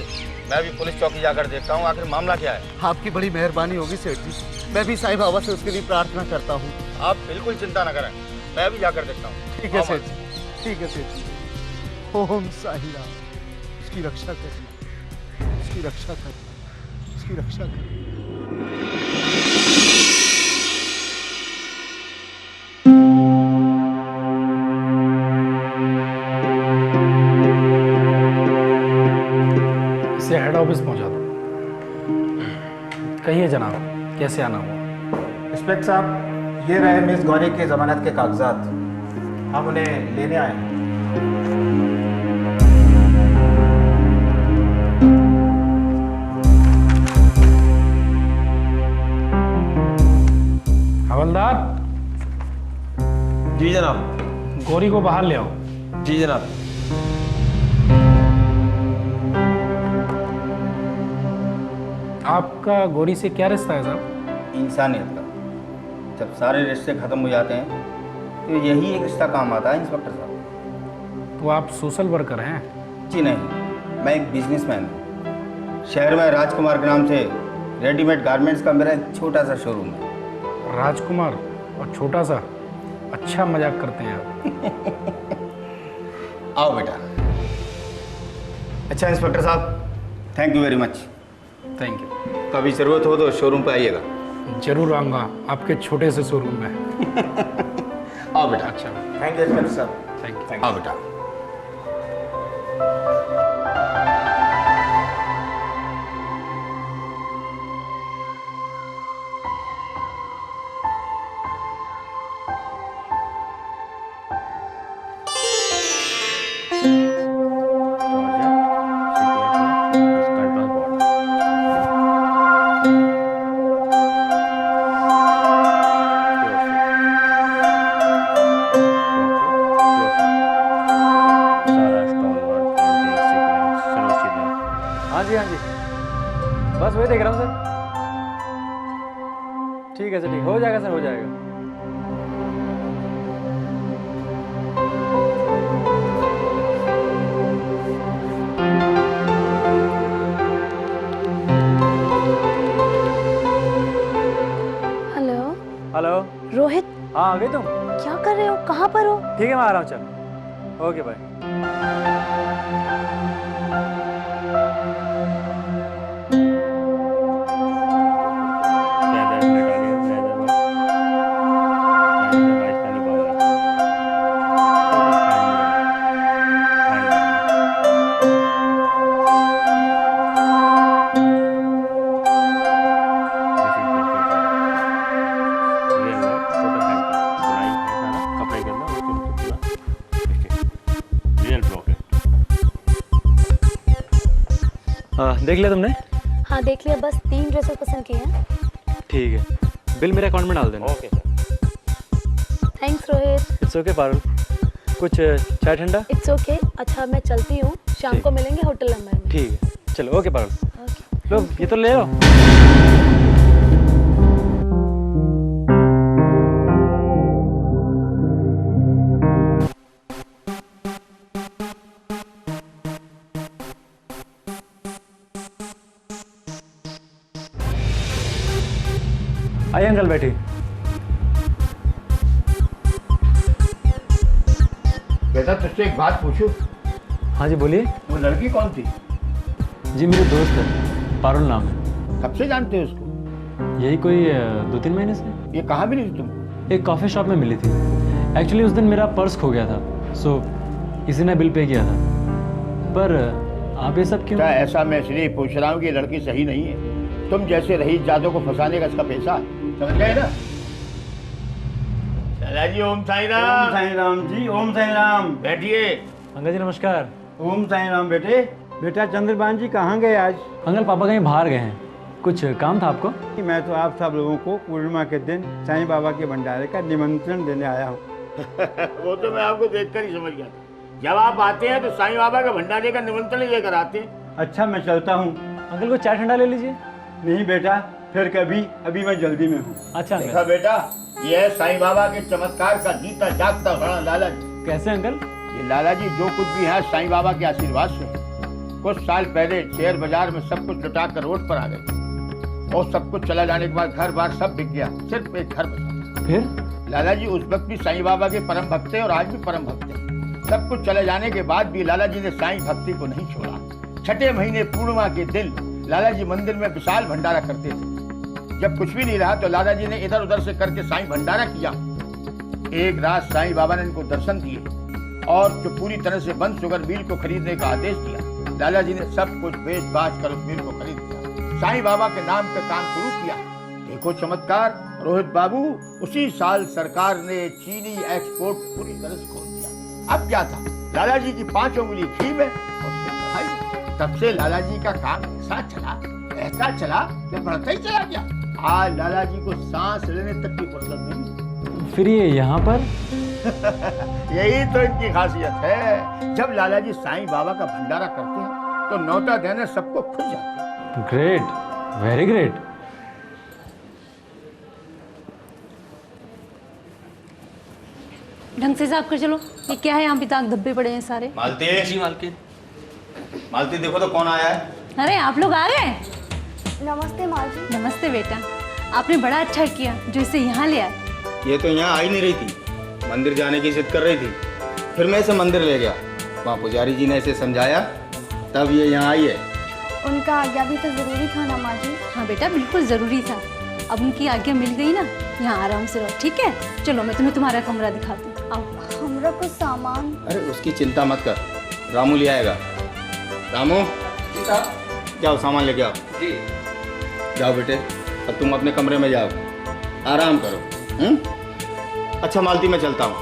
मैं अभी पुलिस चौकी जाकर देखता हूँ आखिर मामला क्या है। आपकी बड़ी मेहरबानी होगी सेठ जी, मैं भी साईं बाबा से उसके लिए प्रार्थना करता हूँ। आप बिल्कुल चिंता ना करें, मैं अभी जाकर देखता हूँ। ठीक है सेठ जी, ठीक है सेठ जी। ओम साई राम। उसकी रक्षा करना, उसकी रक्षा करना, उसकी रक्षा करना। इसे हेड ऑफिस पहुंचा दो। कहिए जनाब, कैसे आना हुआ? इंस्पेक्टर साहब, ये रहे मिस गौरी के जमानत के कागजात, हम उन्हें लेने आए हैं। हवलदार। जी जनाब। गौरी को बाहर ले आओ। जी जनाब। आपका गौरी से क्या रिश्ता है साहब? इंसानियत का। जब सारे रिश्ते खत्म हो जाते हैं तो यही एक रिश्ता काम आता है इंस्पेक्टर साहब। तो आप सोशल वर्कर हैं? जी नहीं, मैं एक बिजनेसमैन हूँ। शहर में राजकुमार के नाम से रेडीमेड गारमेंट्स का मेरा एक छोटा सा शोरूम है। राजकुमार और छोटा सा, अच्छा मजाक करते हैं आप। आओ बेटा। अच्छा इंस्पेक्टर साहब, thank you very much. Thank you. कभी ज़रूरत हो तो शोरूम पे आइएगा। जरूर आऊँगा आपके छोटे से शोरूम में। आओ बेटा। अच्छा, थैंक यू इंस्पेक्टर साहब। आओ बेटा। Thank you. आओ बेटा। ठीक है सर, ठीक हो जाएगा सर, हो जाएगा। हेलो हेलो रोहित, हाँ आ गई तुम? क्या कर रहे हो? कहाँ पर हो? ठीक है मैं आ रहा हूँ, चल ओके बाय। देख लिया तुमने? हाँ देख लिया, बस 3 ड्रेसेस पसंद किए हैं। ठीक है, बिल मेरे अकाउंट में डाल देना। Okay sir. Thanks Rohit. It's okay Parul, कुछ चाय ठंडा? It's okay. अच्छा मैं चलती हूँ, शाम को मिलेंगे होटल नंबर में। ठीक है चलो, ओके पारुल। लो ये तो ले लो। आइए अंकल बैठिए। बेटा तुझसे एक बात पूछूं? हाँ जी बोलिए। वो लड़की कौन थी? जी मेरे दोस्त है, पारुल नाम है। कब से जानते हो उसको? यही कोई 2-3 महीने से। ये कहाँ मिली थी तुम? एक कॉफ़ी शॉप में मिली थी। एक्चुअली उस दिन मेरा पर्स खो गया था, सो इसी ने बिल पे किया था। पर आप ये सब क्यों? क्या ऐसा मैं इसलिए पूछ रहा हूँ कि लड़की सही नहीं है। तुम जैसे रईस जादव को फंसाने का इसका पैसा, समझ गए ना? चला जी, ओम साईं राम। ओम साईं राम जी, ओम साईं राम। बैठिए। अंकल जी नमस्कार। ओम साईं राम। बेटे बेटा चंद्रभान जी कहाँ गए आज? अंकल पापा कहीं बाहर गए हैं, कुछ काम था आपको? मैं तो आप सब लोगों को पूर्णिमा के दिन साईं बाबा के भंडारे का निमंत्रण देने आया हूँ। वो तो मैं आपको देखकर ही समझ गया था। जब आप आते हैं तो साईं बाबा का भंडारे का निमंत्रण लेकर आते हैं। अच्छा मैं चलता हूँ। अंकल को चाय ठंडा ले लीजिए। नहीं बेटा, फिर कभी, अभी मैं जल्दी में हूँ। अच्छा देखा बेटा, ये है साईं बाबा के चमत्कार का जीता जागता बड़ा लाला जी। कैसे अंकल? ये लाला जी जो कुछ भी है साईं बाबा के आशीर्वाद से। कुछ साल पहले शेयर बाजार में सब कुछ लुटा कर रोड पर आ गए और सब कुछ चला जाने के बाद घर बार सब बिक गया, सिर्फ एक घर बचा। फिर लाला जी उस वक्त भी साईं बाबा के परम भक्त थे और आज भी परम भक्त हैं। सब कुछ चले जाने के बाद भी लाला जी ने साईं भक्ति को नहीं छोड़ा। छठे महीने पूर्णिमा के दिन लाला जी मंदिर में विशाल भंडारा करते थे। जब कुछ भी नहीं रहा तो लाला जी ने इधर उधर से करके साईं भंडारा किया। एक रात साईं बाबा ने इनको दर्शन दिए और जो पूरी तरह से बंद शुगर मिल को खरीदने का आदेश दिया। लाला जी ने सब कुछ बेच बाच कर उस मिल को खरीद लिया, साईं बाबा के नाम का काम शुरू किया। देखो चमत्कार रोहित बाबू, उसी साल सरकार ने चीनी एक्सपोर्ट पूरी तरह से खोल दिया। अब क्या था, लाला जी की 5 उंगली घी में और सिर्फ खाई। तब से लाला जी का काम ऐसा चला कि बढ़ता ही चला गया। आज लाला जी को सांस लेने तक की फुर्सत नहीं। फिर ये यहाँ पर? यही तो इनकी खासियत है। जब लाला जी साईं बाबा का भंडारा करते हैं तो न्योता देने सबको खुश जाते हैं। Great, very great. ढंग से साफ कर चलो। ये क्या है, यहाँ पे ताक धब्बे पड़े हैं सारे। मालती जी मालकिन। मालती देखो तो कौन आया है। अरे आप लोग आ गए। नमस्ते माँ जी। नमस्ते बेटा, आपने बड़ा अच्छा किया जो इसे यहाँ ले आए। ये तो यहाँ आ ही नहीं रही थी, मंदिर जाने की जिद कर रही थी। फिर मैं इसे मंदिर ले गया, वहाँ पुजारी जी ने इसे समझाया, तब ये यहाँ आई है। उनका आज्ञा भी तो जरूरी था ना माँ जी। हाँ बेटा बिल्कुल ज़रूरी था। अब उनकी आज्ञा मिल गई ना, यहाँ आराम से रहो, ठीक है? चलो मैं तुम्हें तुम्हारा कमरा दिखाती हूँ, आओ। हमरा कुछ सामान। अरे उसकी चिंता मत कर, रामू ले आएगा। रामू जाओ सामान लेके आओ। जी जाओ बेटे, अब तुम अपने कमरे में जाओ, आराम करो। अच्छा मालती मैं चलता हूँ,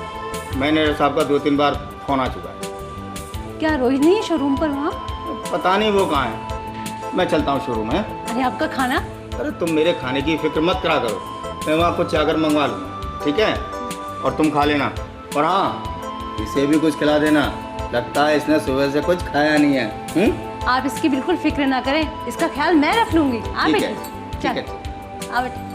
मैनेजर साहब का 2-3 बार फोन आ चुका है। क्या रोहित नहीं है शोरूम पर वहाँ? पता नहीं वो कहाँ है, मैं चलता हूँ शोरूम में। अरे आपका खाना? अरे तुम मेरे खाने की फिक्र मत करा करो, मैं वहाँ कुछ चाकर मंगवा लूँगा, ठीक है? और तुम खा लेना, और हाँ इसे भी कुछ खिला देना, लगता है इसने सुबह से कुछ खाया नहीं है। आप इसकी बिल्कुल फिक्र ना करें, इसका ख्याल मैं रख लूंगी। आ ठीक बेटे, है, चल ठीक है। आ बेटे।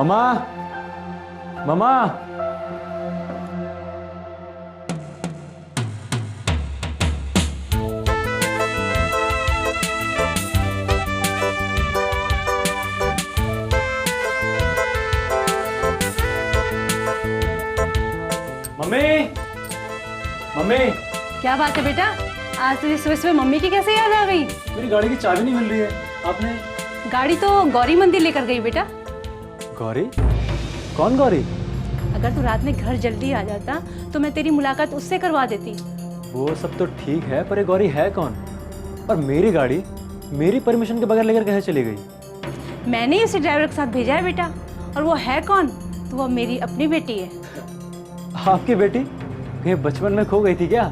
Mama, mama. Mummy, mummy. क्या बात है बेटा, आज तुझे सुबह सुबह मम्मी की कैसे याद आ गई? मेरी गाड़ी की चाबी नहीं मिल रही है, आपने? गाड़ी तो गौरी मंदिर लेकर गई बेटा। गौरी? कौन गौरी? अगर तू रात में घर जल्दी आ जाता तो मैं तेरी मुलाकात उससे करवा देती। वो सब तो ठीक है, पर ये गौरी है कौन? और मेरी गाड़ी मेरी परमिशन के बगैर लेकर कहाँ चली गई? मैंने ही उसे ड्राइवर के साथ भेजा है बेटा। और वो है कौन? तो वो मेरी अपनी बेटी है। आपकी बेटी? ये बचपन में खो गई थी क्या?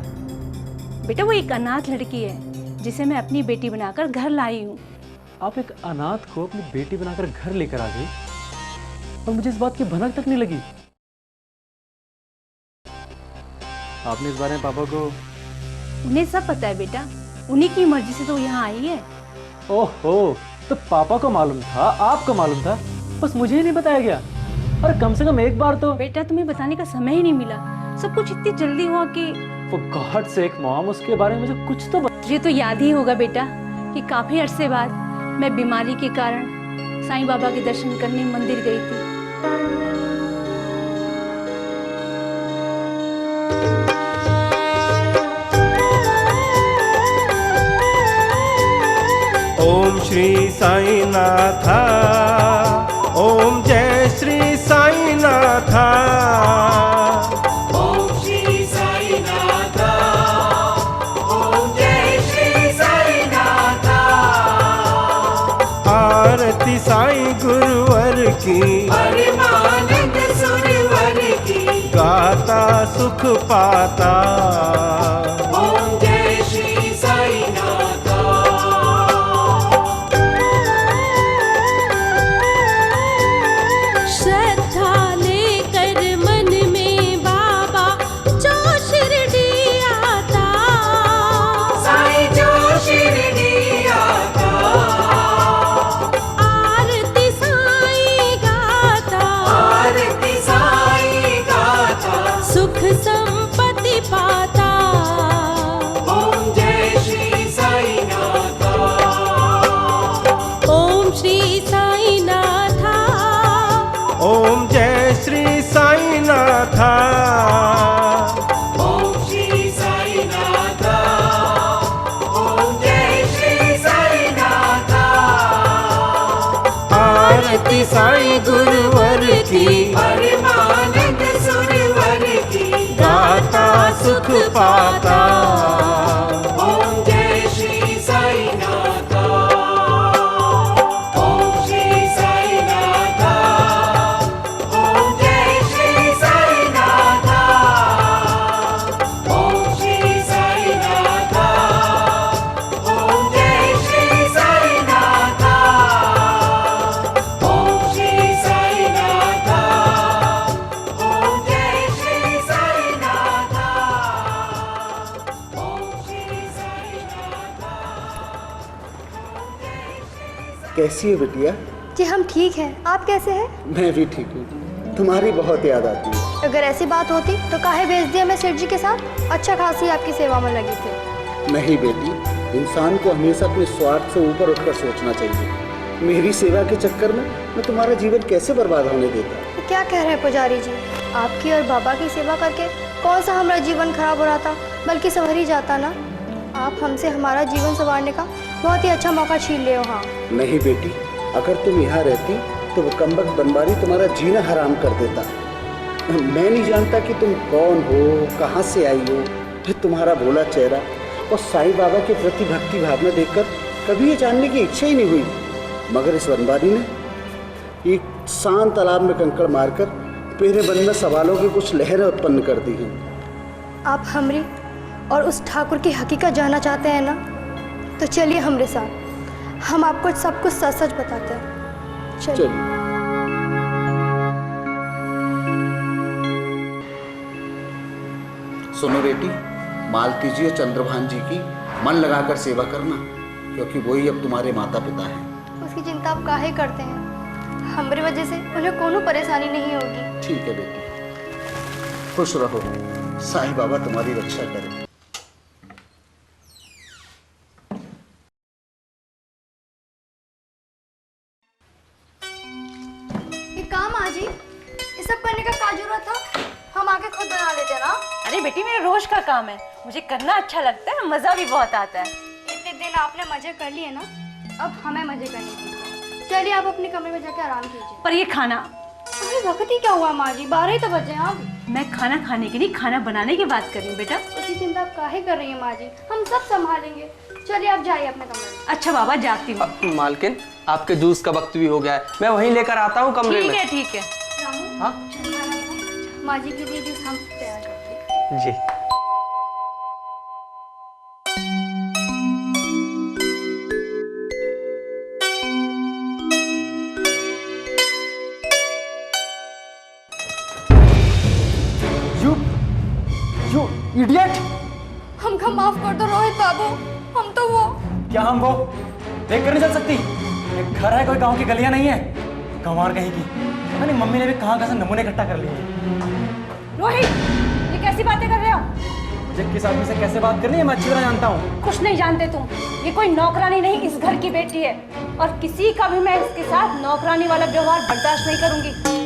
बेटा वो एक अनाथ लड़की है जिसे मैं अपनी बेटी बनाकर घर लाई हूँ। आप एक अनाथ को अपनी बेटी बनाकर घर लेकर आ गई और मुझे इस बात की भनक तक नहीं लगी। आपने इस बारे में पापा को? उन्हें सब पता है बेटा, उन्हीं की मर्जी से तो यहाँ आई है। ओहो, तो पापा को मालूम था, आपको मालूम था, बस मुझे ही नहीं बताया गया। और कम से कम एक बार तो। बेटा तुम्हें बताने का समय ही नहीं मिला, सब कुछ इतनी जल्दी हुआ कि। For God's sake मॉम, उसके बारे में मुझे कुछ तो तुझे तो याद ही होगा बेटा कि काफी अरसे बाद मैं बीमारी के कारण साईं बाबा के दर्शन करने मंदिर गई थी। ओम श्री साई नाथा, ओम जय श्री साई नाथा। ओम श्री साई नाथा, ओम जय श्री साई नाथा। आरती साई गुरुवर की, परमानंद सुरवर की, गाता सुख पाता। ओम जय श्री साई नाथा। श्रद्धा लेकर मन में बाबा जो शिरडी आता, साईं जो शिरडी आता। आरती साईं गाता, आरती साईं गाता, सुख संपत्ति पाता। ओम जय श्री साई नाथा। ओम श्री साई नाथा, ओम जय श्री साई नाथा। ओम श्री साई नाथा, ओम जय श्री साई नाथा। आरती साई गुरुवर की, परमानंद सुरवर की, गाता सुख पाता। ओम जय श्री साई नाथा। ओम श्री साई नाथा, ओम जय श्री साई नाथा। ओम श्री साई नाथा, ओम जय श्री साई नाथा। ओम श्री साई नाथा, ओम जय श्री साई नाथा। ओम श्री साई नाथा। कैसी है बिटिया? जी हम ठीक हैं, आप कैसे हैं? मैं भी ठीक हूँ, तुम्हारी बहुत याद आती है। अगर ऐसी बात होती तो काहे भेज दिया मैं सेठ जी के साथ? अच्छा खासी आपकी सेवा में लगी थी। नहीं बेटी, इंसान को हमेशा अपने स्वार्थ से ऊपर उठकर सोचना चाहिए। मेरी सेवा के चक्कर में मैं तुम्हारा जीवन कैसे बर्बाद होने देता? तो क्या कह रहे हैं पुजारी जी, आपकी और बाबा की सेवा करके कौन सा हमारा जीवन खराब हो रहा था, बल्कि संवर ही जाता ना। आप हमसे हमारा जीवन संवारने का बहुत ही अच्छा मौका छीन ले हो। हाँ नहीं बेटी, अगर तुम यहाँ रहती तो वो कमबख्त बनवारी तुम्हारा जीना हराम कर देता। मैं नहीं जानता कि तुम कौन हो, कहाँ से आई हो, फिर तुम्हारा भोला चेहरा और साईं बाबा के प्रति भक्ति भावना देखकर कभी ये जानने की इच्छा ही नहीं हुई। मगर इस बनवारी ने एक शांत तालाब में कंकड़ मारकर मेरे मन में सवालों की कुछ लहरें उत्पन्न कर दी हैं। आप हमरी और उस ठाकुर की हकीकत जानना चाहते हैं ना, तो चलिए हमारे साथ, हम आपको सब कुछ सच सच बताते हैं। चलिए। सुनो बेटी, मालती जी और चंद्रभान जी की मन लगाकर सेवा करना, क्योंकि वही अब तुम्हारे माता पिता हैं। उसकी चिंता आप काहे करते हैं? हमारी वजह से उन्हें कोनो परेशानी नहीं होगी। ठीक है बेटी, खुश रहो, साईं बाबा तुम्हारी रक्षा करें। ये काम आजी, ये सब करने का क्या जरूरत था? हम आके खुद बना लेते ना। अरे बेटी मेरा रोज का काम है, मुझे करना अच्छा लगता है, मजा भी बहुत आता है। इतने दिन आपने मजे कर लिए ना, अब हमें मजे करने दीजिए। चलिए आप अपने कमरे में जाके आराम कीजिए। पर ये खाना, अरे वक्त ही क्या हुआ माँ जी, 12 ही तो बजे हैं। आप मैं खाना खाने की नहीं, खाना बनाने की बात कर रही हूँ बेटा। उसकी चिंता आप काहे कर रही हैं माँ जी, हम सब संभालेंगे। चलिए आप जाइए अपने कमरे में। अच्छा बाबा जाती हूँ। मालकिन आपके जूस का वक्त भी हो गया है, मैं वहीं लेकर आता हूँ कमरे में। ठीक है। हाँ माँ जी के लिए जूस हम तैयार करते हैं। जी। You idiot! हमको माफ कर दो रोहित बाबू, हम तो वो। क्या हम वो देख कर नहीं चल सकती? ये घर है, कोई गांव की गलियां नहीं है। गंवार कहीं की, पता नहीं मम्मी ने भी कहाँ से नमूने इकट्ठा कर लिए। रोहित, ये कैसी बातें कर रहे हो? मुझे किस आदमी से कैसे बात करनी है मैं अच्छी तरह जानता हूँ। कुछ नहीं जानते तुम, ये कोई नौकरानी नहीं, इस घर की बेटी है, और किसी का भी मैं इसके साथ नौकरानी वाला व्यवहार बर्दाश्त नहीं करूंगी।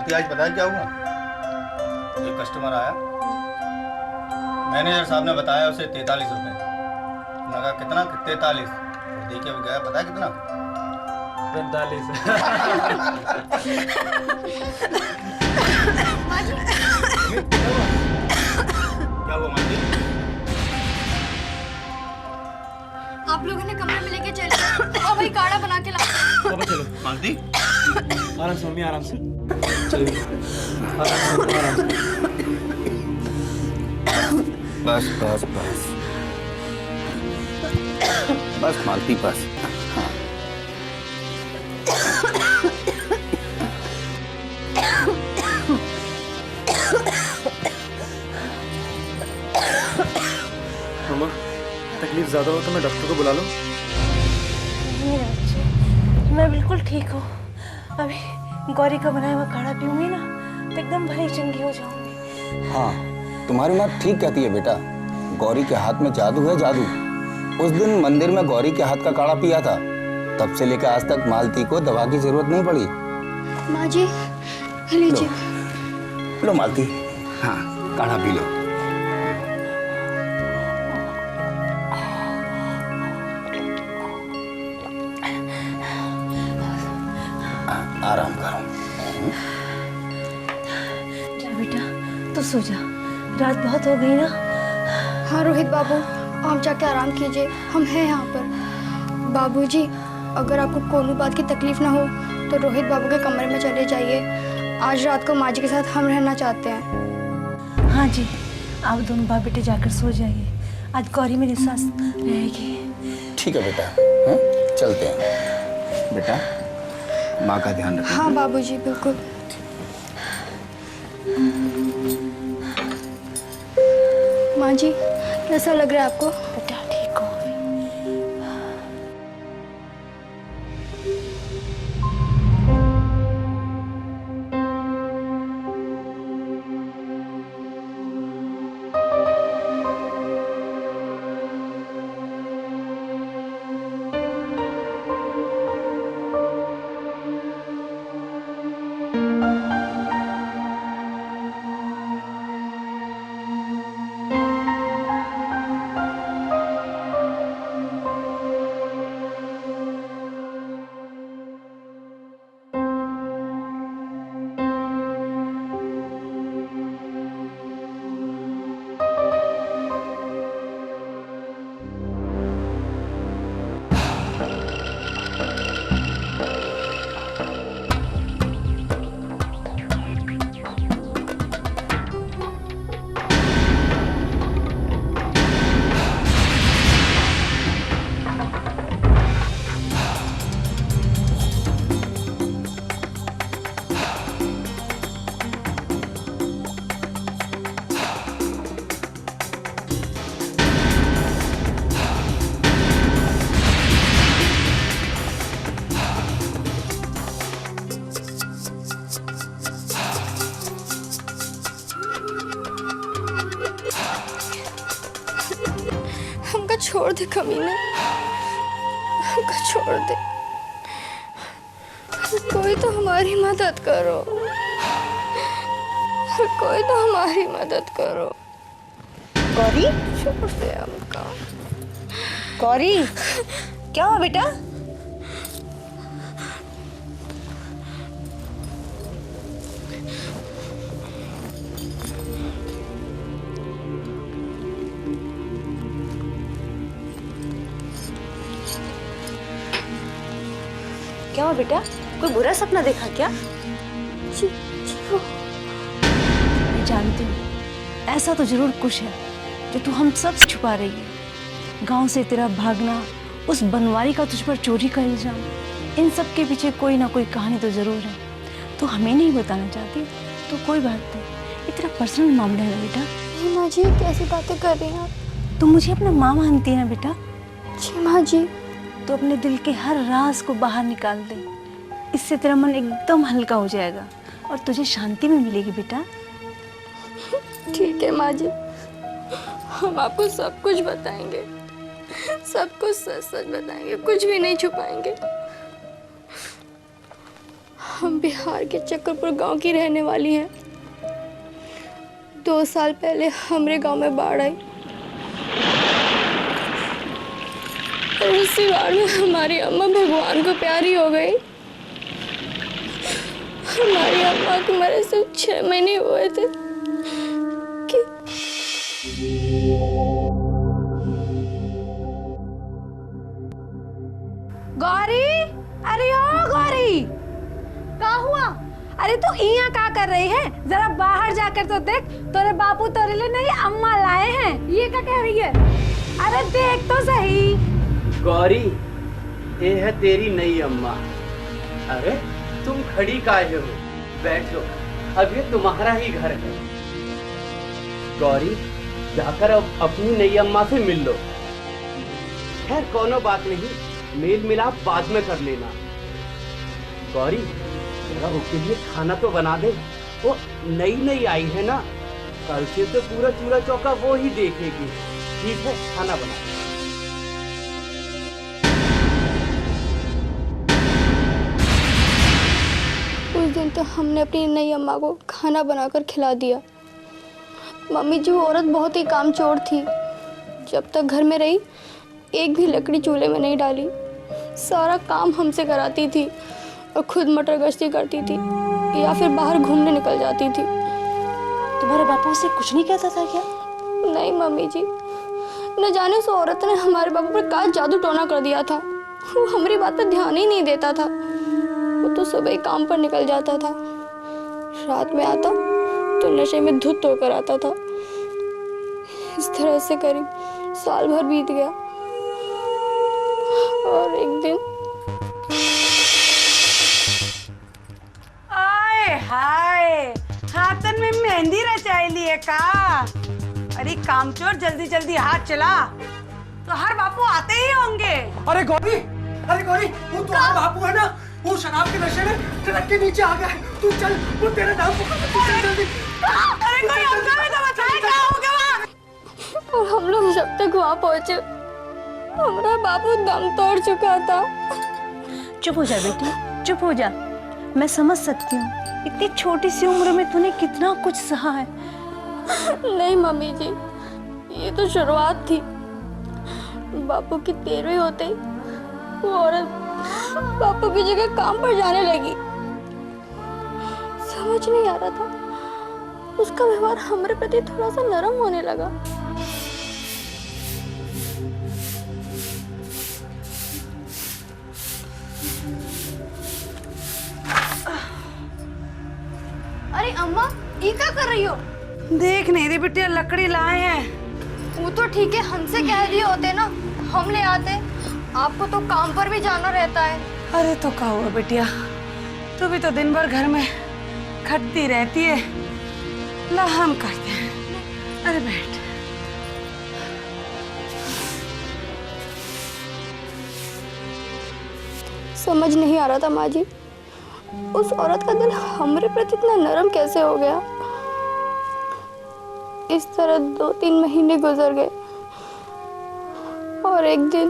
आज पता है क्या हुआ? एक कस्टमर आया, मैनेजर साहब ने बताया उसे 43 रुपए। मैंने कहा कितना? 43। और देखिए वो गया, पता है कितना? 45। क्या हुआ माँ जी? आप लोगों ने कमरे में लेके चले और वही काढ़ा बना के ला। चलो मालती, आराम से मम्मी, आराम से चलिए, आराम से। बस बस बस बस मालती, बस। हाँ। मामा, तकलीफ ज्यादा हो तो मैं डॉक्टर को बुला लूं? मेरे बच्चे, मैं बिल्कुल ठीक हूँ। अभी गौरी का बनाया हुआ काढ़ा पीऊंगी ना तो एकदम भली चंगी हो जाऊंगी। हाँ, तुम्हारी माँ ठीक कहती है बेटा, गौरी के हाथ में जादू है, जादू। उस दिन मंदिर में गौरी के हाथ का काढ़ा पिया था, तब से लेकर आज तक मालती को दवा की जरूरत नहीं पड़ी। माँ जी लीजिए। लो मालती, हाँ काढ़ा पी लो। आराम करो। जा बेटा, तो सो जा, रात बहुत हो गई ना। हाँ रोहित बाबू, आप जाके आराम कीजिए, हम हैं यहाँ पर। बाबूजी, अगर आपको कोनो बात की तकलीफ ना हो तो रोहित बाबू के कमरे में चले जाइए। आज रात को माँ जी के साथ हम रहना चाहते हैं। हाँ जी, आप दोनों बाप बेटे जाकर सो जाइए, आज गौरी मेरे साथ रहेगी। ठीक है बेटा, हैं? चलते हैं। बेटा माँ का ध्यान रखना। हाँ बाबूजी, बिल्कुल। माँ जी कैसा लग रहा है आपको? बेटा ठीक हो? छोड़ दे कमीने, हमको छोड़ दे। कोई तो हमारी मदद करो, कोई तो हमारी मदद करो। गौरी, छोड़ दे हमको। गौरी, क्या हुआ बेटा? क्या हुआ बेटा? कोई बुरा सपना देखा क्या? जी हो। मैं जानती हूँ, ऐसा तो जरूर कुछ है जो तू हम सब से छुपा रही है। गांव से तेरा भागना, उस बनवारी का तुझ पर चोरी का इल्जाम, इन सब के पीछे कोई ना कोई कहानी तो जरूर है। तू हमें नहीं बताना चाहती तो कोई बात नहीं, ये तेरा पर्सनल मामला है बेटा। नहीं माँ जी, कैसी बातें कर रही हैं आप? तुम मुझे अपना माँ मानती है ना बेटा? जी माँ जी। तो अपने दिल के हर राज को बाहर निकाल दे, इससे तेरा मन एकदम हल्का हो जाएगा और तुझे शांति में मिलेगी बेटा। ठीक है माँ जी, हम आपको सब कुछ बताएंगे, सब कुछ सच सच बताएंगे, कुछ भी नहीं छुपाएंगे। हम बिहार के चक्रपुर गांव की रहने वाली हैं। 2 साल पहले हमारे गांव में बाढ़ आई और उसी बाढ़ में हमारी अम्मा भगवान को प्यारी हो गई। हमारी अम्मा को मरे से 6 महीने हुए थे कि गौरी, अरे ओ गौरी, क्या हुआ? अरे तू यहाँ क्या कर रही है? जरा बाहर जाकर तो देख, तेरे बापू तेरे लिए नई अम्मा लाए हैं। ये क्या कह रही है? अरे देख तो सही। गौरी, ये है तेरी नई अम्मा। अरे तुम खड़ी काहे हो? बैठो, अब ये तुम्हारा ही घर है। गौरी, जाकर अब अपनी नई अम्मा से मिल लो। खैर कोनो बात नहीं, मेल मिलाप बाद में कर लेना। गौरी, जरा उसके लिए खाना तो बना दे, वो नई नई आई है ना, कल से तो पूरा चूल्हा चौका वो ही देखेगी। ठीक है, खाना बना। उस दिन तो हमने अपनी नई अम्मा को खाना बनाकर खिला दिया। मम्मी जी वो औरत बहुत ही कामचोर थी। जब तक घर में रही, एक भी लकड़ी चूल्हे में नहीं डाली। सारा काम हमसे कराती थी और खुद मटर गश्ती करती थी या फिर बाहर घूमने निकल जाती थी। तुम्हारे बापू से कुछ नहीं कहता था क्या? नहीं मम्मी जी, न जाने उस औरत ने हमारे बापू पर क्या जादू टोना कर दिया था। वो हमारी बात पर ध्यान ही नहीं देता था। वो तो सुबह ही काम पर निकल जाता था, रात में आता तो नशे में धुत होकर आता था। इस तरह से करीब साल भर बीत गया और एक दिन आए हाय, हाथन में मेहंदी रचाई ली है का? अरे कामचोर, जल्दी जल्दी हाथ चला, तो हर बापू आते ही होंगे। अरे गौरी, वो तो बापू है ना, वो शराब के नशे में ट्रक के नीचे आ गया है। तू चल, वो तेरा नाम पुकार, तू चल जल्दी। अरे कोई हमका भी तो बताए क्या हो गया वहाँ? और हम लोग जब तक वहाँ पहुँचे, हमारा बापू दम तोड़ चुका था। चुप हो जा बेटी, चुप हो जा। मैं समझ सकती हूँ, इतनी छोटी सी उम्र में तूने कितना कुछ सहा है। नहीं मम्मी जी, ये तो शुरुआत थी। बापू की 13वीं होते ही वो औरत बापू की जगह काम पर जाने लगी। समझ नहीं आ रहा था, उसका व्यवहार हमारे प्रति थोड़ा सा नरम होने लगा। अरे अम्मा, ये क्या कर रही हो? देख नहीं रे बिटिया, लकड़ी लाए हैं। वो तो ठीक है, हमसे कह दिए होते ना, हम ले आते। आपको तो काम पर भी जाना रहता है। अरे तो क्या हुआ बिटिया, तू भी तो दिन भर घर में खटती रहती है। ला हम करते हैं। अरे बैठ। समझ नहीं आ रहा था माँ जी, उस औरत का दिल हमारे प्रति इतना नरम कैसे हो गया। इस तरह 2-3 महीने गुजर गए और एक दिन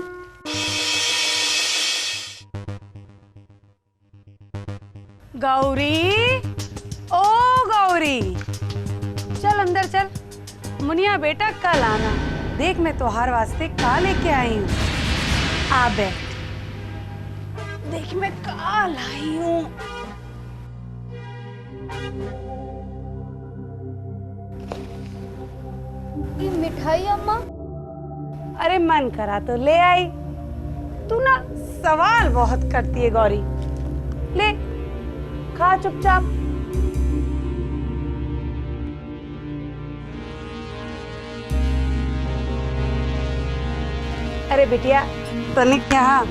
गौरी, ओ गौरी, चल अंदर चल। मुनिया बेटा कल आना, देख मैं तोहार वास्ते का लेके आई हूँ। आ बैठ, देख मैं का लाई हूँ। ये मिठाई अम्मा? अरे मन करा तो ले आई। तू ना सवाल बहुत करती है गौरी। ले खा चुपचाप। अरे बिटिया, तनिक यहाँ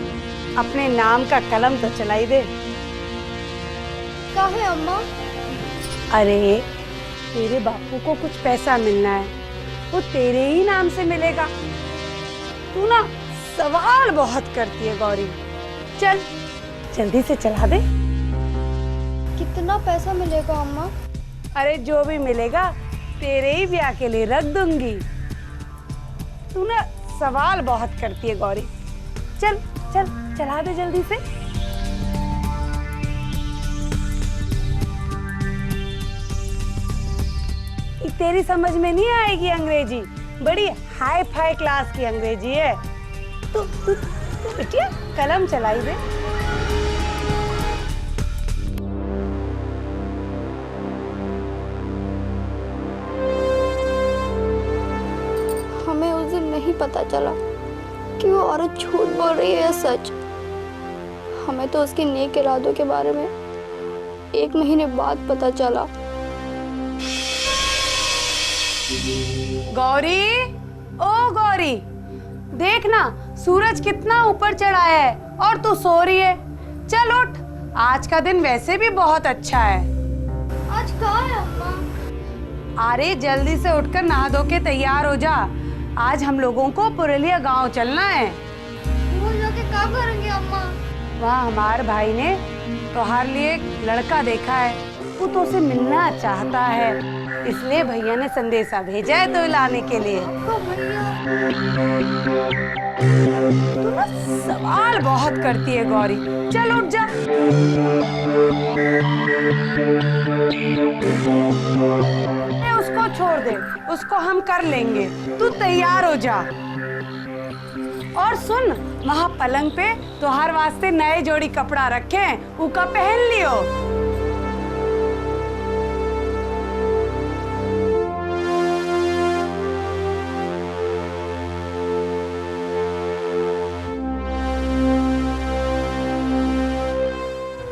अपने नाम का कलम तो चलाई दे। काहे अम्मा? अरे तेरे बापू को कुछ पैसा मिलना है, वो तेरे ही नाम से मिलेगा। तू ना सवाल बहुत करती है गौरी। चल जल्दी से चला दे। कितना पैसा मिलेगा अम्मा? अरे जो भी मिलेगा तेरे ही ब्याह के लिए रख दूंगी। तू ना सवाल बहुत करती है गौरी। चल चल चला दे जल्दी से। तेरी समझ में नहीं आएगी अंग्रेजी, बड़ी हाई फाई क्लास की अंग्रेजी है। तू बेटिया कलम चलाई दे। हमें उस दिन नहीं पता चला कि वो औरत झूठ बोल रही है या सच। हमें तो उसके नेक इरादों के बारे में 1 महीने बाद पता चला। गौरी, ओ गौरी, देखना सूरज कितना ऊपर चढ़ा है और तू सो रही है। चल उठ, आज का दिन वैसे भी बहुत अच्छा है। आज कहाँ है अम्मा? अरे जल्दी से उठकर नहा धो के तैयार हो जा। आज हम लोगों को पुरलिया गांव चलना है। वो जाके क्या करेंगे अम्मा? वहाँ हमारे भाई ने तुम्हारे लिए एक लड़का देखा है, वो तो उसे मिलना चाहता है, इसलिए भैया ने संदेशा भेजा है तो लाने के लिए। तो भैया तू ना सवाल बहुत करती है गौरी। चल उठ जा। उसको छोड़ दे, उसको हम कर लेंगे। तू तैयार हो जा। और सुन, वहाँ पलंग पे तुहार वास्ते नए जोड़ी कपड़ा रखे हैं, उका पहन लियो।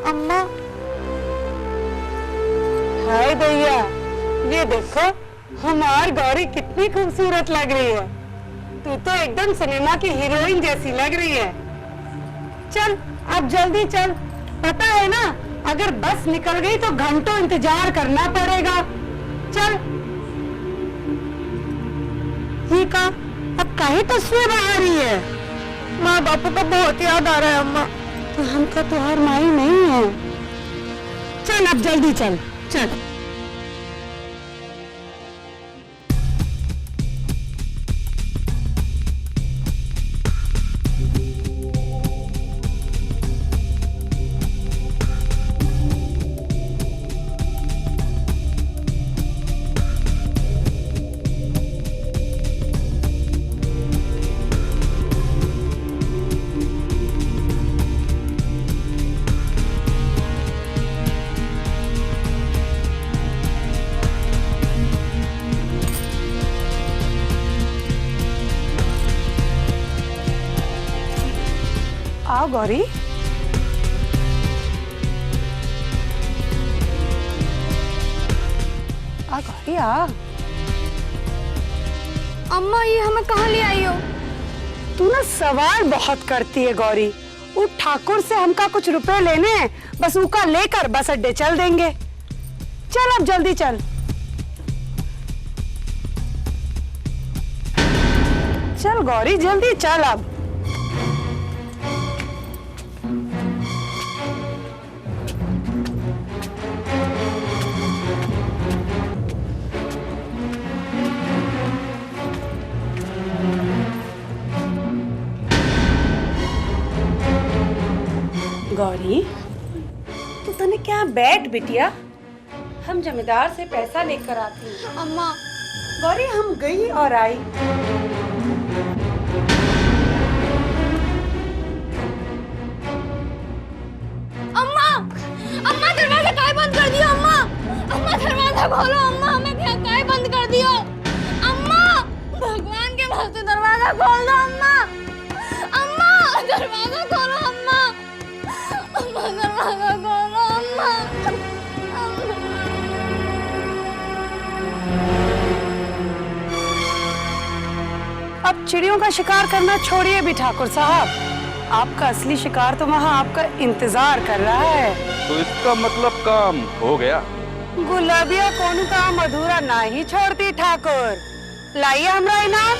अम्मा, हाय भैया, ये देखो हमारी गौरी कितनी खूबसूरत लग रही है। तू तो एकदम सिनेमा की हीरोइन जैसी लग रही है। चल अब जल्दी चल, पता है ना अगर बस निकल गई तो घंटों इंतजार करना पड़ेगा। चल। ये का अब काहे तस्वीर आ रही है? माँ बापू का बहुत याद आ रहा है अम्मा। तो हम तो तुम्हार माई नहीं है। चल अब जल्दी चल चल। आओ गौरी। आ गौरी आ। अम्मा ये हमें कहाँ ले आई हो? तू ना सवाल बहुत करती है गौरी। वो ठाकुर से हमका कुछ रुपए लेने हैं, बस उनका लेकर बस अड्डे चल देंगे। चल अब जल्दी चल। चल गौरी जल्दी चल अब। गौरी तू तने क्या बैठ बिटिया, हम जमींदार से पैसा लेकर आती हैं। अम्मा गौरी हम गई और आई। अम्मा अम्मा दरवाजा काहे बंद कर दियो अम्मा? अम्मा दरवाजा खोलो अम्मा, हमें क्या काहे बंद कर दियो? अम्मा भगवान के वास्ते दरवाजा खोल दो अम्मा। अम्मा दरवाजा खोलो अम्मा। अम्मा दरवाजा खोलो अम्मा। अब चिड़ियों का शिकार करना छोड़िए भी ठाकुर साहब, आपका असली शिकार तो वहाँ आपका इंतजार कर रहा है। तो इसका मतलब काम हो गया। गुलाबिया कोनो काम अधूरा ना ही छोड़ती ठाकुर। लाइए हमरा इनाम।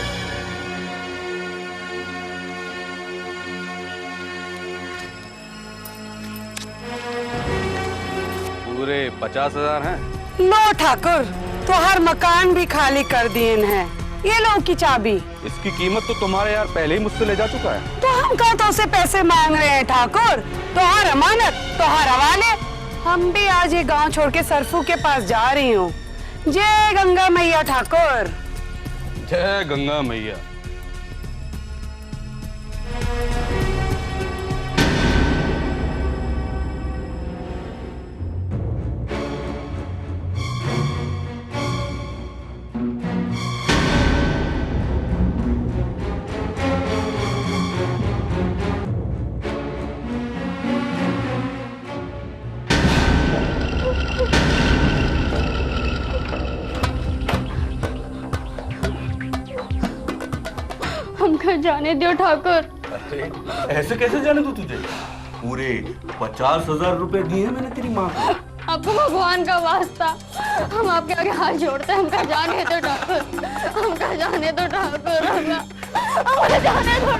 पूरे 50,000 हैं। लो ठाकुर, तो हर मकान भी खाली कर दिए हैं। ये लो की चाबी। इसकी कीमत तो तुम्हारे यार पहले ही मुझसे ले जा चुका है। तो हम कहतों से पैसे मांग रहे हैं ठाकुर, तो हर अमानत तो हर हवाले। हम भी आज ये गांव छोड़ के सरफू के पास जा रही हूँ। जय गंगा मैया ठाकुर। जय गंगा मैया। हमको जाने दियो ठाकुर। ऐसे कैसे जाने दूं तुझे? पूरे 50,000 रुपए दिए हैं मैंने तेरी माँ को। आपको भगवान का वास्ता, हम आपके आगे हाथ जोड़ते हैं। हमका जाने दो ठाकुर, हमका जाने दो ठाकुर, हमका जाने दो।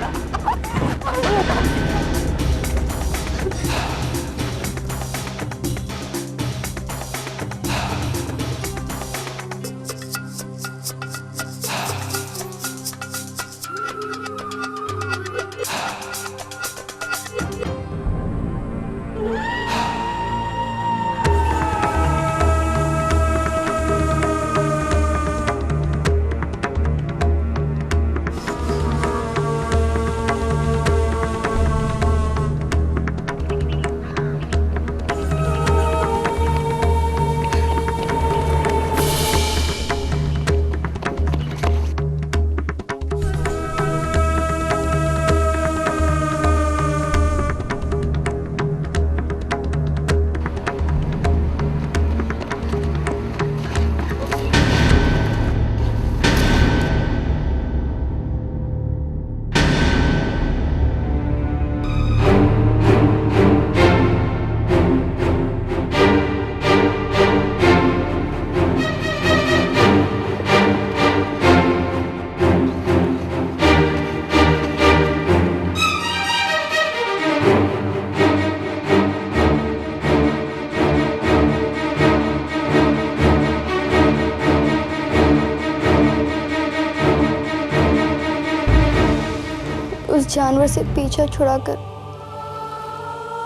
उस जानवर से पीछा छुड़ाकर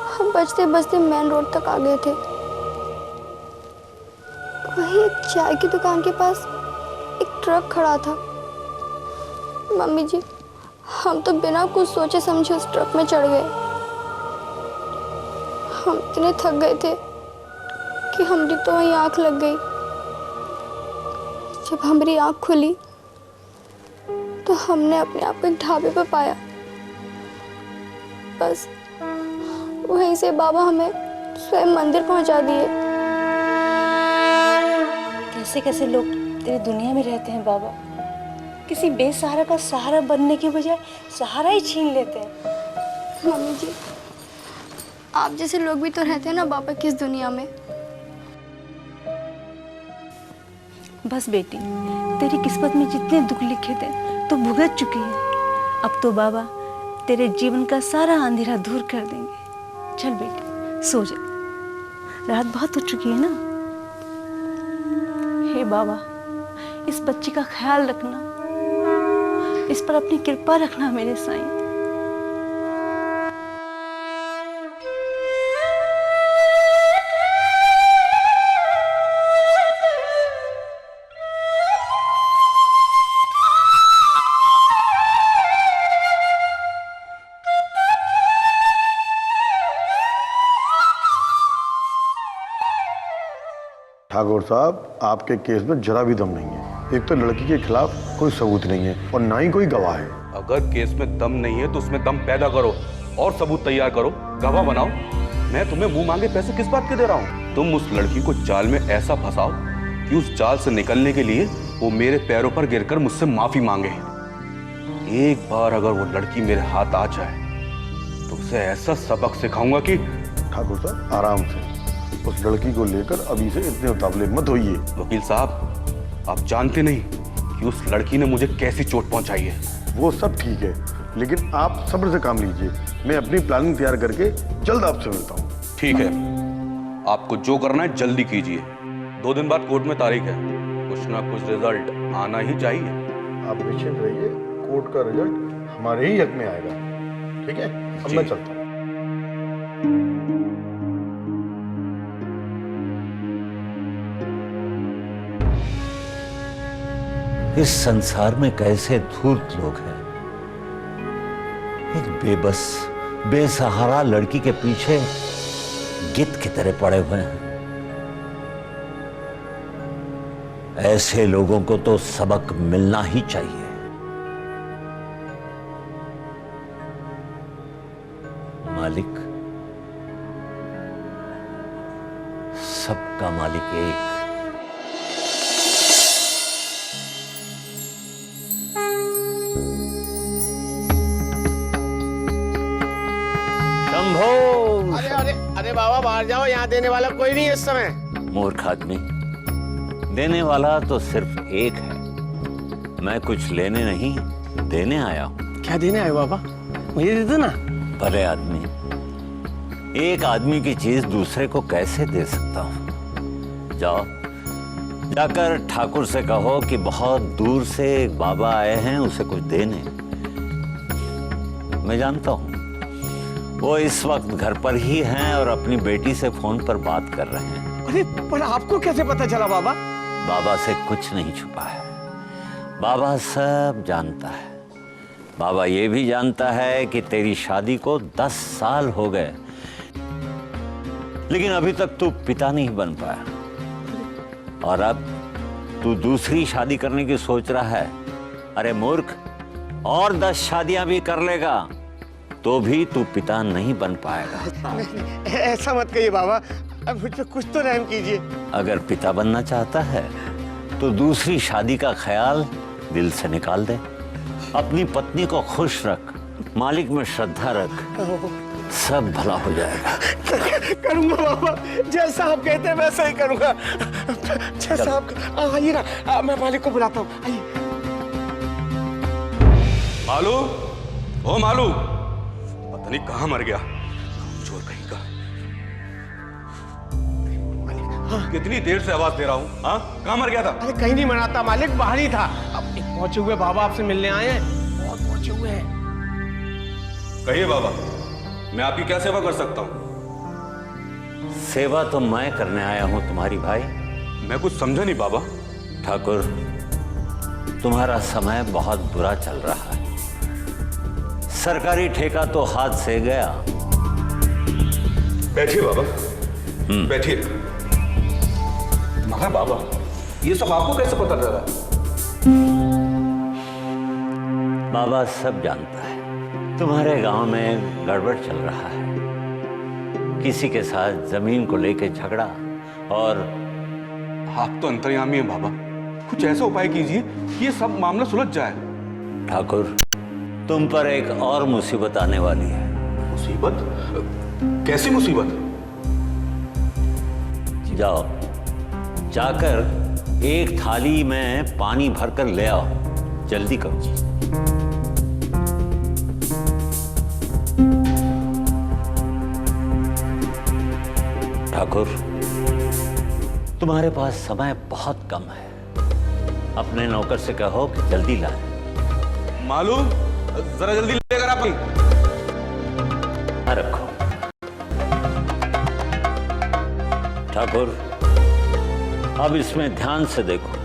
हम बचते बचते मेन रोड तक आ गए थे। वहीं एक चाय की दुकान के पास एक ट्रक खड़ा था। मम्मी जी, हम तो बिना कुछ सोचे समझे उस ट्रक में चढ़ गए। हम इतने थक गए थे कि हमारी तो वहीं आंख लग गई। जब हमारी आंख खुली तो हमने अपने आप को एक ढाबे पर पाया। बस वहीं से बाबा हमें स्वयं मंदिर पहुंचा दिए। कैसे कैसे लोग तेरी दुनिया में रहते हैं बाबा। किसी बेसहारा का सहारा बनने की बजाय सहारा ही छीन लेते हैं। मम्मी जी, आप जैसे लोग भी तो रहते हैं ना बाबा की इस दुनिया में। बस बेटी, तेरी किस्मत में जितने दुख लिखे थे तो भुगत चुकी है। अब तो बाबा तेरे जीवन का सारा अंधेरा दूर कर देंगे। चल बेटी, सो जा, रात बहुत हो चुकी है ना। हे बाबा, इस बच्चे का ख्याल रखना, इस पर अपनी कृपा रखना मेरे साईं। ठाकुर साहब, आपके केस में जरा भी दम नहीं है। एक तो लड़की के खिलाफ कोई सबूत नहीं है और ना ही कोई गवाह है। अगर केस में दम नहीं है तो उसमें दम पैदा करो और सबूत तैयार करो, गवाह बनाओ। मैं तुम्हें मुंह मांगे पैसे किस बात के दे रहा हूँ? तुम उस लड़की को जाल में ऐसा फंसाओ कि उस जाल से निकलने के लिए वो मेरे पैरों पर गिरकर मुझसे माफी मांगे। एक बार अगर वो लड़की मेरे हाथ आ जाए तो उसे ऐसा सबक सिखाऊंगा कि। ठाकुर साहब आराम से, उस लड़की को लेकर अभी से इतने उतावले मत होइए। वकील साहब, आप जानते नहीं कि उस लड़की ने मुझे कैसी चोट पहुंचाई है। वो सब ठीक है, लेकिन आप सब्र से काम लीजिए। मैं अपनी प्लानिंग तैयार करके जल्द आपसे मिलता हूँ। ठीक है, आपको जो करना है जल्दी कीजिए। 2 दिन बाद कोर्ट में तारीख है, कुछ ना कुछ रिजल्ट आना ही चाहिए। आप निश्चिंत रहिए, कोर्ट का रिजल्ट हमारे ही हक में आएगा। ठीक है, अब मैं चलता हूँ। इस संसार में कैसे धूर्त लोग हैं। एक बेबस बेसहारा लड़की के पीछे गिद्ध की तरह पड़े हुए हैं। ऐसे लोगों को तो सबक मिलना ही चाहिए। मालिक, सबका मालिक एक। अरे अरे अरे बाबा बाहर जाओ, यहाँ देने वाला कोई नहीं है इस समय। मूर्ख आदमी, देने वाला तो सिर्फ एक है। मैं कुछ लेने नहीं देने आया हूँ। क्या देने आए बाबा? मुझे दे दो ना। भले आदमी, एक आदमी की चीज दूसरे को कैसे दे सकता हूँ? जाओ, जाकर ठाकुर से कहो कि बहुत दूर से एक बाबा आए हैं, उसे कुछ देने। मैं जानता हूँ वो इस वक्त घर पर ही हैं और अपनी बेटी से फोन पर बात कर रहे हैं। अरे पर आपको कैसे पता चला बाबा? बाबा से कुछ नहीं छुपा है, बाबा सब जानता है। बाबा ये भी जानता है कि तेरी शादी को 10 साल हो गए, लेकिन अभी तक तू पिता नहीं बन पाया और अब तू दूसरी शादी करने की सोच रहा है। अरे मूर्ख, और 10 शादियां भी कर लेगा तो भी तू पिता नहीं बन पाएगा। ऐसा मत कहिए बाबा, अब मुझे कुछ तो रहम कीजिए। अगर पिता बनना चाहता है तो दूसरी शादी का ख्याल दिल से निकाल दे। अपनी पत्नी को खुश रख, मालिक में श्रद्धा रख, सब भला हो जाएगा। करूंगा बाबा, जैसा आप कहते हैं वैसा ही करूंगा। जैसा आप आइए ना, मैं मालिक को बुलाता हूँ। आइए। मालू, ओ मालू, पता नहीं कहाँ मर गया, चोर कहीं का। कितनी देर से आवाज दे रहा हूँ, हाँ? कहाँ मर गया था? अरे कहीं नहीं मनाता मालिक, बाहर ही था। अब एक पहुंचे हुए बाबा आपसे मिलने आए हैं, बहुत पहुंचे हुए हैं। कहिए बाबा, मैं आपकी क्या सेवा कर सकता हूँ? सेवा तो मैं करने आया हूँ तुम्हारी भाई। मैं कुछ समझा नहीं बाबा। ठाकुर, तुम्हारा समय बहुत बुरा चल रहा है। सरकारी ठेका तो हाथ से गया। बैठिए बाबा, बैठिए। मगर बाबा, ये सब आपको कैसे पता चला? बाबा सब जानता है। तुम्हारे गांव में गड़बड़ चल रहा है, किसी के साथ जमीन को लेकर झगड़ा। और आप तो अंतर्यामी हैं बाबा, कुछ ऐसा उपाय कीजिए कि ये सब मामला सुलझ जाए। ठाकुर, तुम पर एक और मुसीबत आने वाली है। मुसीबत? कैसी मुसीबत? जाओ, जाकर एक थाली में पानी भरकर ले आओ, जल्दी करो। ठाकुर, तुम्हारे पास समय बहुत कम है, अपने नौकर से कहो कि जल्दी लाए। मालूम, जरा जल्दी लेकर आप। रखो। ठाकुर, अब इसमें ध्यान से देखो।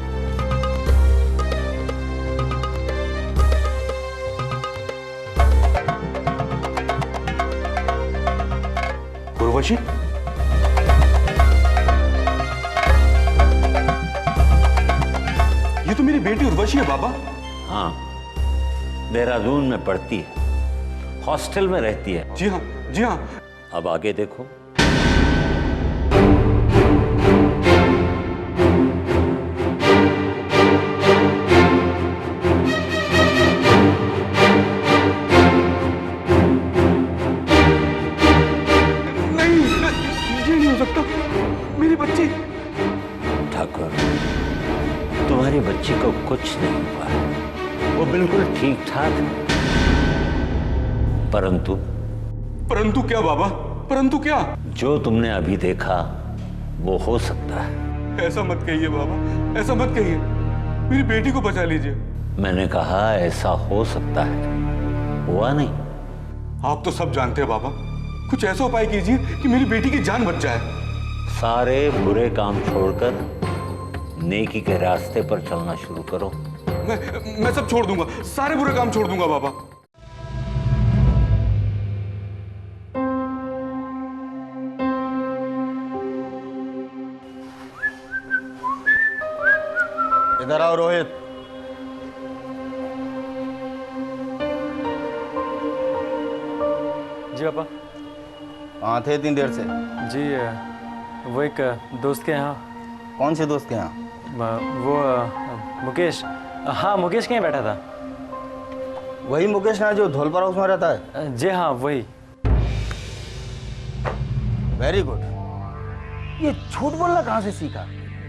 उर्वशी, ये तो मेरी बेटी उर्वशी है बाबा। हाँ, देहरादून में पढ़ती है, हॉस्टल में रहती है। जी हाँ, जी हाँ। अब आगे देखो। तुम्हारी बच्ची को कुछ नहीं हुआ है, वो बिल्कुल ठीक ठाक है। परंतु क्या बाबा? परंतु क्या? जो तुमने अभी देखा वो हो सकता है। ऐसा मत कहिए बाबा, ऐसा मत कहिए, मेरी बेटी को बचा लीजिए। मैंने कहा ऐसा हो सकता है, हुआ नहीं। आप तो सब जानते हैं बाबा, कुछ ऐसा उपाय कीजिए कि मेरी बेटी की जान बच जाए। सारे बुरे काम छोड़कर नेकी के रास्ते पर चलना शुरू करो। मैं सब छोड़ दूंगा, सारे बुरे काम छोड़ दूंगा बाबा। इधर आओ रोहित। जी पापा। कहाँ थे इतनी देर से? जी वो एक दोस्त के यहाँ। कौन से दोस्त के यहाँ? वो मुकेश। हाँ, मुकेश के यहाँ बैठा था। वही मुकेश ना जो धौलपुर हाउस में रहता है? जी हाँ, वही। Very good. ये झूठ बोलना कहाँ से सीखा?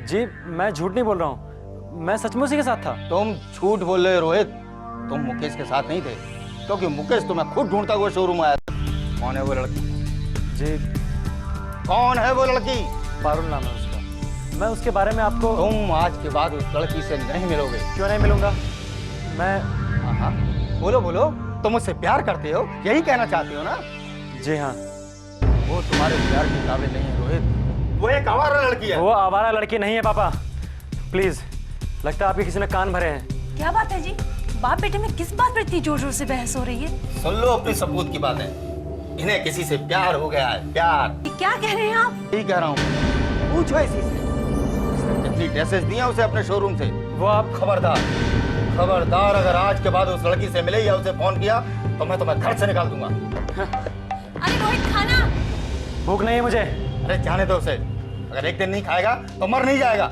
जी मैं झूठ नहीं बोल रहा हूँ, मैं सचमुच के साथ था। तुम झूठ बोल रहे रोहित, तुम मुकेश के साथ नहीं थे, क्योंकि मुकेश तो मैं खुद ढूंढता हुआ शोरूम आया था। कौन है वो लड़की? जी कौन है वो लड़की? पारुल नाम है उसका। मैं उसके बारे में आपको। तुम आज के बाद उस लड़की से नहीं मिलोगे। क्यों नहीं मिलूंगा? मैं। हाँ, बोलो बोलो, तुम मुझसे प्यार करते हो, यही कहना चाहते हो ना? जी हाँ। वो तुम्हारे प्यार के काबिल नहीं है रोहित, वो एक आवारा लड़की है। वो आवारा लड़की नहीं है पापा, प्लीज। लगता है आपके किसी ने कान भरे हैं। क्या बात है जी? बाप बेटे में किस बात पर इतनी जोर जोर से बहस हो रही है? सुन लो अपनी सबूत की बातें। इन्हें किसी से प्यार हो गया है, प्यार। क्या कह रहे हैं आप? ठीक कह रहा हूँ, पूछो इसी से। कितनी ड्रेसेस दिया उसे अपने शोरूम से? वो आप। खबरदार, खबरदार, अगर आज के बाद उस लड़की से मिले या उसे फोन किया तो मैं तुम्हें घर से निकाल दूंगा। अरे रोहित, खाना। भूख नहीं है मुझे। अरे जाने दो उसे, अगर एक दिन नहीं खाएगा तो मर नहीं जाएगा।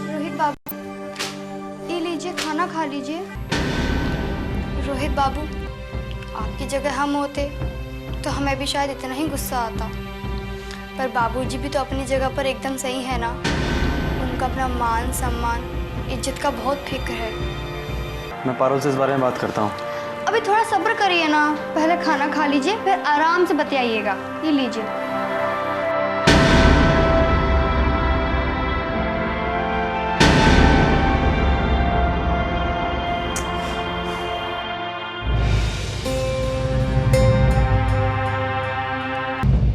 रोहित बाबू, ये लीजिए, खाना खा लीजिए। रोहित बाबू, आपकी जगह हम होते तो हमें भी शायद इतना ही गुस्सा आता, पर बाबूजी भी तो अपनी जगह पर एकदम सही है ना। उनका अपना मान सम्मान इज्जत का बहुत फिक्र है। मैं पारुल से इस बारे में बात करता हूँ। अभी थोड़ा सब्र करिए ना, पहले खाना खा लीजिए, फिर आराम से बतियाइएगा। ये लीजिए।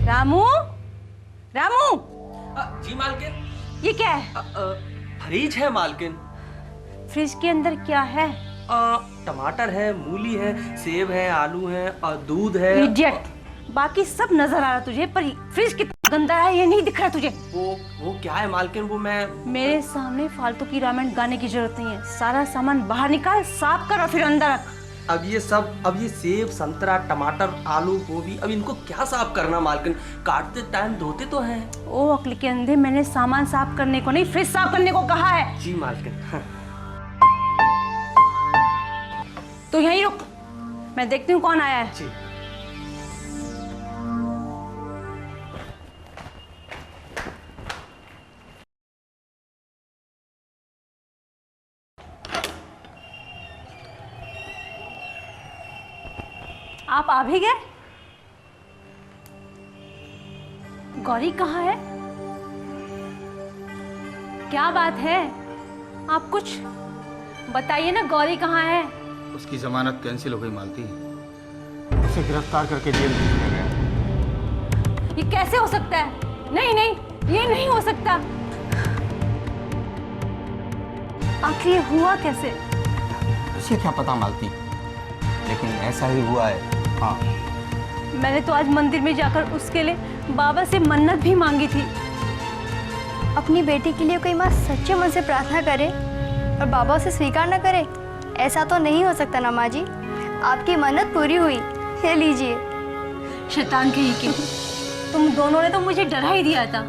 रामू, रामू। जी मालकिन। ये क्या है? फ्रिज है मालकिन। फ्रिज के अंदर क्या है? टमाटर है, मूली है, सेब है, आलू है और दूध है। इडियट, बाकी सब नजर आ रहा तुझे, पर फ्रिज कितना गंदा है ये नहीं दिख रहा तुझे। वो क्या है मालकिन? वो मैं। मेरे सामने फालतू की रामायण गाने की जरूरत नहीं है। सारा सामान बाहर निकाल, साफ कर और फिर अंदर रख। अब ये सेब, संतरा, टमाटर, आलू, गोभी, अब इनको क्या साफ करना मालकिन? काटते टाइम धोते तो हैं। ओ अक्ल के अंधे, मैंने सामान साफ करने को नहीं, फ्रिज साफ करने को कहा है। जी मालकिन। तो यहीं रुक, मैं देखती हूँ कौन आया है। जी। आप आ भी गए? गौरी कहाँ है? क्या बात है? आप कुछ बताइए ना, गौरी कहाँ है? उसकी जमानत कैंसिल हो गई मालती, उसे गिरफ्तार करके जेल भेज दिया गया। ये कैसे हो सकता है? नहीं नहीं, ये नहीं हो सकता। आखिर ये हुआ कैसे? उसे क्या पता मालती, लेकिन ऐसा ही हुआ है। हाँ, मैंने तो आज मंदिर में जाकर उसके लिए बाबा से मन्नत भी मांगी थी। अपनी बेटी के लिए कोई माँ सच्चे मन से प्रार्थना करे और बाबा उसे स्वीकार न करे, ऐसा तो नहीं हो सकता ना माँ जी। आपकी मन्नत पूरी हुई, ये लीजिए। शैतान कहीं के, तुम दोनों ने तो मुझे डरा ही दिया था।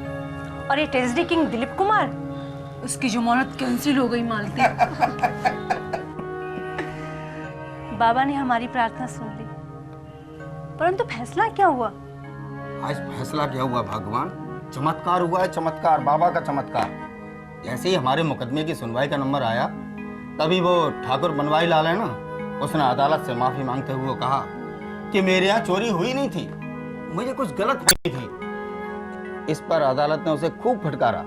और ये ट्रेजरी किंग दिलीप कुमार, उसकी जमानत कैंसिल हो गई मालती। बाबा ने हमारी प्रार्थना सुन ली, परंतु फैसला क्या हुआ? आज फैसला क्या हुआ भगवान? चमत्कार हुआ है, चमत्कार, बाबा का चमत्कार। जैसे ही हमारे मुकदमे की सुनवाई का नंबर आया, तभी वो ठाकुर बनवारी लाल है ना, उसने अदालत से माफी मांगते हुए कहा कि मेरे यहाँ चोरी हुई नहीं थी, मुझे कुछ गलत हुई थी। इस पर अदालत ने उसे खूब फटकारा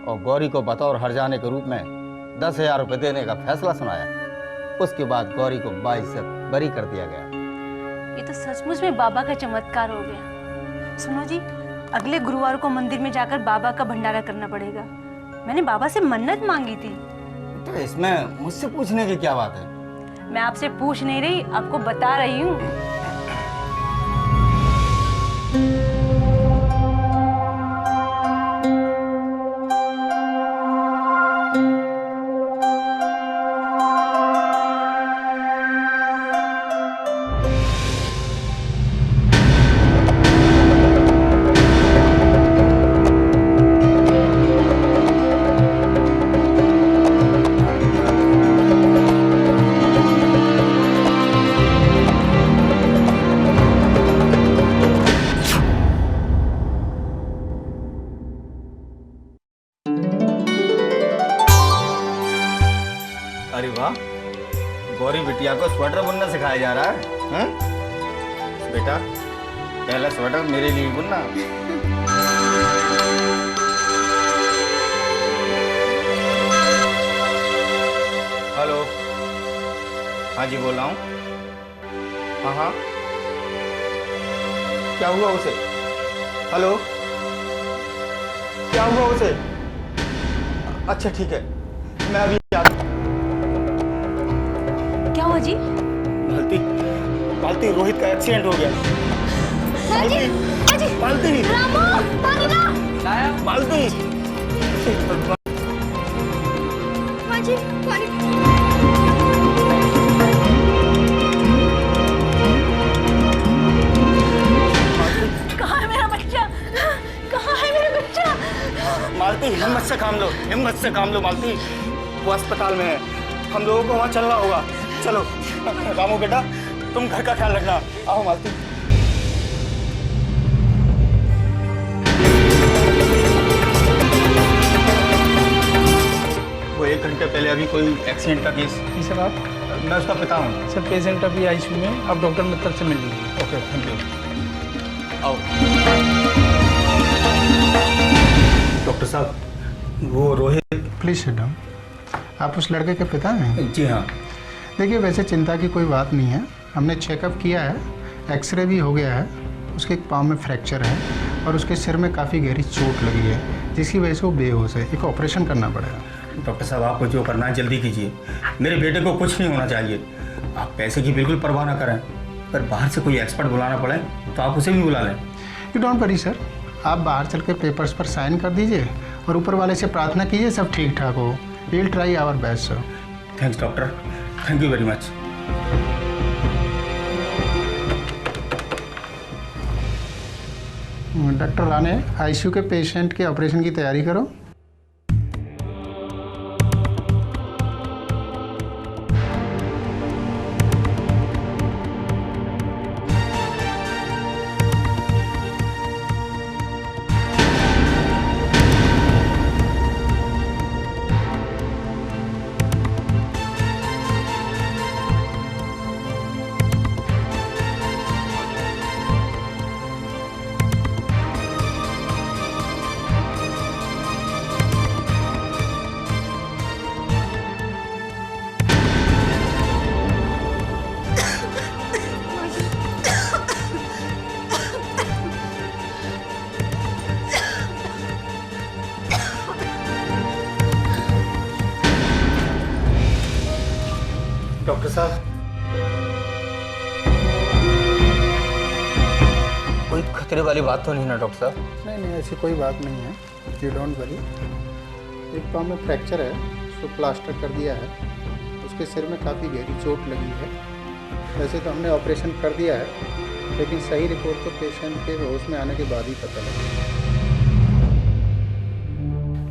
और गौरी को बतौर हर्जाने के रूप में 10,000 रुपये देने का फैसला सुनाया। उसके बाद गौरी को 22 से बरी कर दिया गया। ये तो सचमुच में बाबा का चमत्कार हो गया। सुनो जी, अगले गुरुवार को मंदिर में जाकर बाबा का भंडारा करना पड़ेगा। मैंने बाबा से मन्नत मांगी थी। तो इसमें मुझसे पूछने की क्या बात है? मैं आपसे पूछ नहीं रही, आपको बता रही हूँ। अरे वाह, गौरी बिटिया को स्वेटर बुनना सिखाया जा रहा है, हैं? बेटा, पहला स्वेटर मेरे लिए बुनना। हेलो, हाँ जी बोल रहा हूँ। हाँ हाँ, क्या हुआ उसे? हेलो, क्या हुआ उसे? अच्छा ठीक है, मैं अभी आता हूँ। क्या हुआ जी? मालती, मालती, रोहित का एक्सीडेंट हो गया। मालती, मालती, मालती, कहाँ है मेरा बच्चा? कहाँ है मेरा बच्चा? मालती, हिम्मत से काम लो, हिम्मत से काम लो मालती। वो अस्पताल में है, हम लोगों को वहाँ चलना होगा। चलो रामू बेटा, तुम घर का ख्याल रखना। आओ मालती। वो 1 घंटे पहले अभी कोई एक्सीडेंट का केस। जी सर, आप? मैं उसका पिता हूँ। सर, पेशेंट अभी आईसीयू में, आप डॉक्टर मित्तल से मिल लीजिए। Okay, thank you. आओ डॉक्टर साहब, वो रोहित। Please sit down. आप उस लड़के के पिता हैं? जी हाँ। देखिए, वैसे चिंता की कोई बात नहीं है। हमने चेकअप किया है, एक्सरे भी हो गया है। उसके एक पाँव में फ्रैक्चर है और उसके सिर में काफ़ी गहरी चोट लगी है, जिसकी वजह से वो बेहोश है। एक ऑपरेशन करना पड़ेगा। डॉक्टर साहब, आपको जो करना है जल्दी कीजिए। मेरे बेटे को कुछ नहीं होना चाहिए। आप पैसे की बिल्कुल परवाह ना करें। अगर बाहर से कोई एक्सपर्ट बुलाना पड़े तो आप उसे भी बुला लें। यू डोंट वरी सर, आप बाहर चल के पेपर्स पर साइन कर दीजिए और ऊपर वाले से प्रार्थना कीजिए सब ठीक ठाक हो। We will try our best sir. Thanks doctor, thank you very much. Doctor Rane, ICU के पेशेंट के ऑपरेशन की तैयारी करो। डॉक्टर साहब, कोई खतरे वाली बात तो नहीं ना डॉक्टर साहब? नहीं नहीं, ऐसी कोई बात नहीं है, यू डोंट वरी। एक पाँव में फ्रैक्चर है, उसको प्लास्टर कर दिया है। उसके सिर में काफ़ी गहरी चोट लगी है। वैसे तो हमने ऑपरेशन कर दिया है, लेकिन सही रिपोर्ट तो पेशेंट के होश में आने के बाद ही पता लगेगा।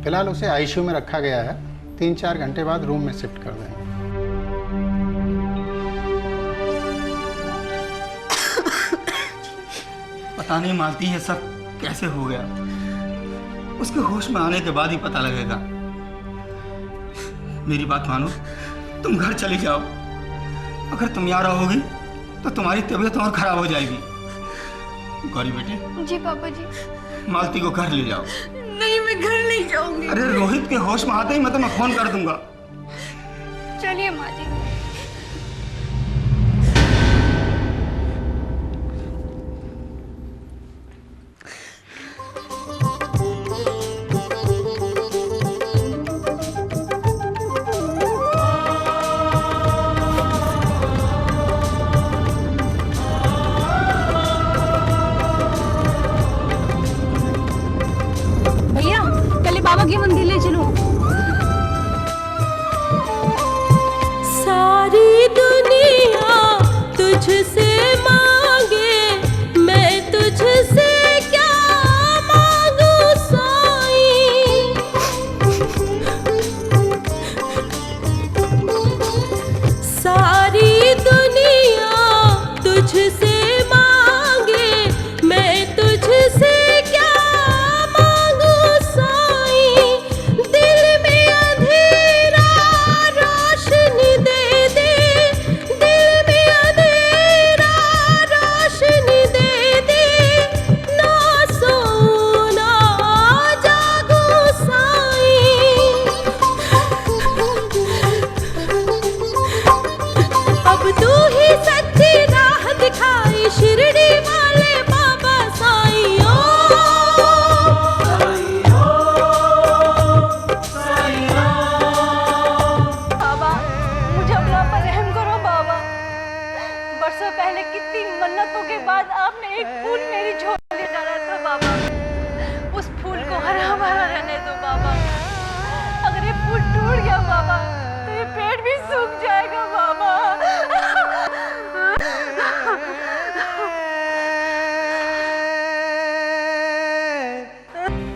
फिलहाल उसे आईसीयू में रखा गया है, 3-4 घंटे बाद रूम में शिफ्ट कर देंगे। पता नहीं मालती है सब कैसे हो गया, उसके होश में आने के बाद ही पता लगेगा। मेरी बात मानो, तुम घर चली जाओ। अगर तुम यहाँ रहोगी तो तुम्हारी तबीयत और खराब हो जाएगी। गौरी बेटे। जी पापा जी। मालती को घर ले जाओ। नहीं, मैं घर नहीं जाऊंगी। अरे रोहित के होश में आते ही मैं तुम्हें फोन कर दूंगा। चलिए माँ जी। भैया कल बाबा के मंदिर ले चलो। सारी दुनिया तुझसे मांगे, मैं तुझसे क्या मांगू साईं। सारी दुनिया तुझसे मांगे, मैं तुझसे क्या मांगू साईं। दिल में अंधेरा रोशनी दे दे, दिल में अंधेरा रोशनी दे दे, ना सोना जागू साईं। अब तू ही सच्ची राह दिखाई, शिरडी वाले बाबा साईं। बाबा मुझे अपना पर रहम करो बाबा। बरसों पहले कितनी मन्नतों के बाद आपने एक फूल मेरी झोली में डाला था बाबा। उस फूल को हरा भरा रहने दो बाबा। अगर ये फूल टूट गया बाबा तो ये पेड़ भी सूख जाएगा बाबा।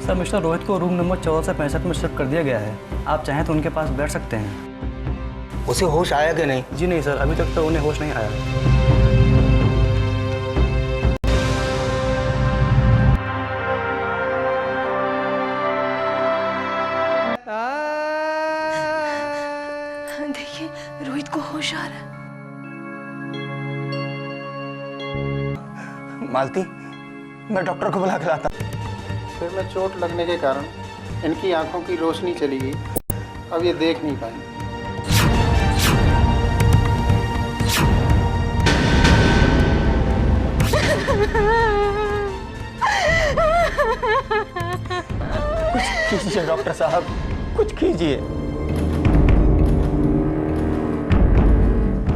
सर, मिस्टर रोहित को रूम नंबर 14 से 65 में शिफ्ट कर दिया गया है। आप चाहें तो उनके पास बैठ सकते हैं। उसे होश आया कि नहीं? जी नहीं सर, अभी तक तो उन्हें होश नहीं आया। देखिए रोहित को होश आ रहा है। मालती, मैं डॉक्टर को बुला के लाता। सिर में चोट लगने के कारण इनकी आंखों की रोशनी चली गई, अब ये देख नहीं पाएंगे। कुछ कीजिए डॉक्टर साहब, कुछ कीजिए।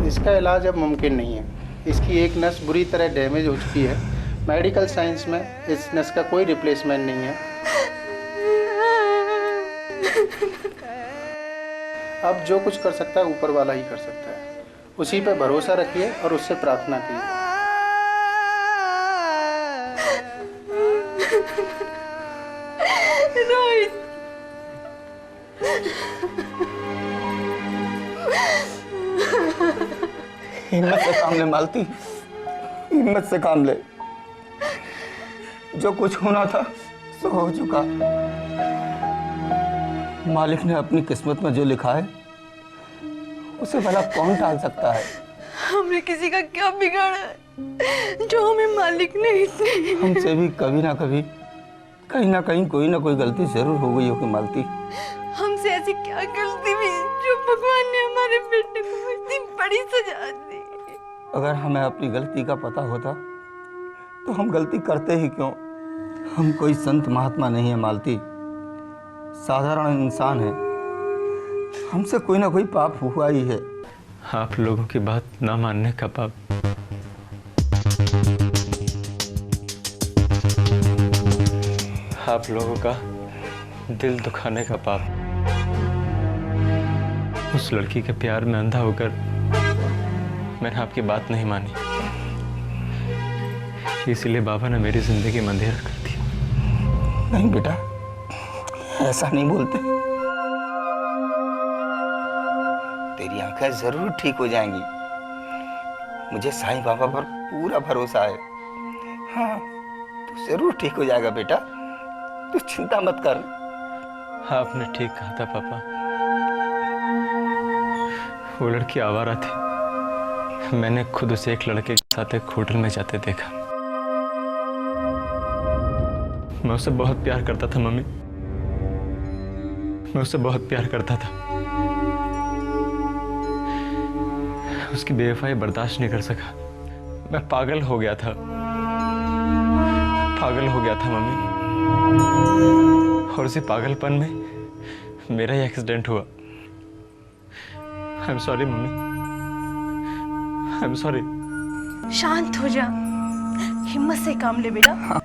इसका इलाज अब मुमकिन नहीं है। इसकी एक नस बुरी तरह डैमेज हो चुकी है। मेडिकल साइंस में इस नस का कोई रिप्लेसमेंट नहीं है। अब जो कुछ कर सकता है ऊपर वाला ही कर सकता है। उसी पे भरोसा रखिए और उससे प्रार्थना कीजिए। रोहित, हिम्मत से काम ले मालती, हिम्मत से काम ले। जो कुछ होना था सो हो चुका। मालिक ने अपनी किस्मत में जो लिखा है उसे भला कौन टाल सकता है। हमने किसी का क्या बिगाड़ा है जो हमें मालिक ने इतने। हमसे भी कभी ना कभी, कहीं ना कहीं कोई ना कोई गलती जरूर हो गई होगी मालती। हमसे ऐसी क्या गलती हुई जो भगवान ने हमारे बेटे को इतनी बड़ी सजा दी। अगर हमें अपनी गलती का पता होता तो हम गलती करते ही क्यों। हम कोई संत महात्मा नहीं है मालती, साधारण इंसान है। हमसे कोई ना कोई पाप हुआ ही है। आप लोगों की बात ना मानने का पाप, आप लोगों का दिल दुखाने का पाप, उस लड़की के प्यार में अंधा होकर मैंने आपकी बात नहीं मानी, इसलिए बाबा ने मेरी जिंदगी में अंधेरा कर दिया। नहीं बेटा, ऐसा नहीं बोलते। तेरी आंखें जरूर ठीक हो जाएंगी। मुझे साईं बाबा पर पूरा भरोसा है। हाँ, तू जरूर ठीक हो जाएगा बेटा, तू चिंता मत कर। आपने ठीक कहा था पापा, वो लड़की आवारा थी। मैंने खुद उसे एक लड़के के साथ एक होटल में जाते देखा। मैं उससे बहुत प्यार करता था मम्मी, मैं उससे बहुत प्यार करता था। उसकी बेवफाई बर्दाश्त नहीं कर सका। मैं पागल हो गया था, पागल हो गया था मम्मी। और उसी पागलपन में मेरा ही एक्सीडेंट हुआ। I am sorry mummy, I am sorry. शांत हो जा, हिम्मत से काम ले बेटा।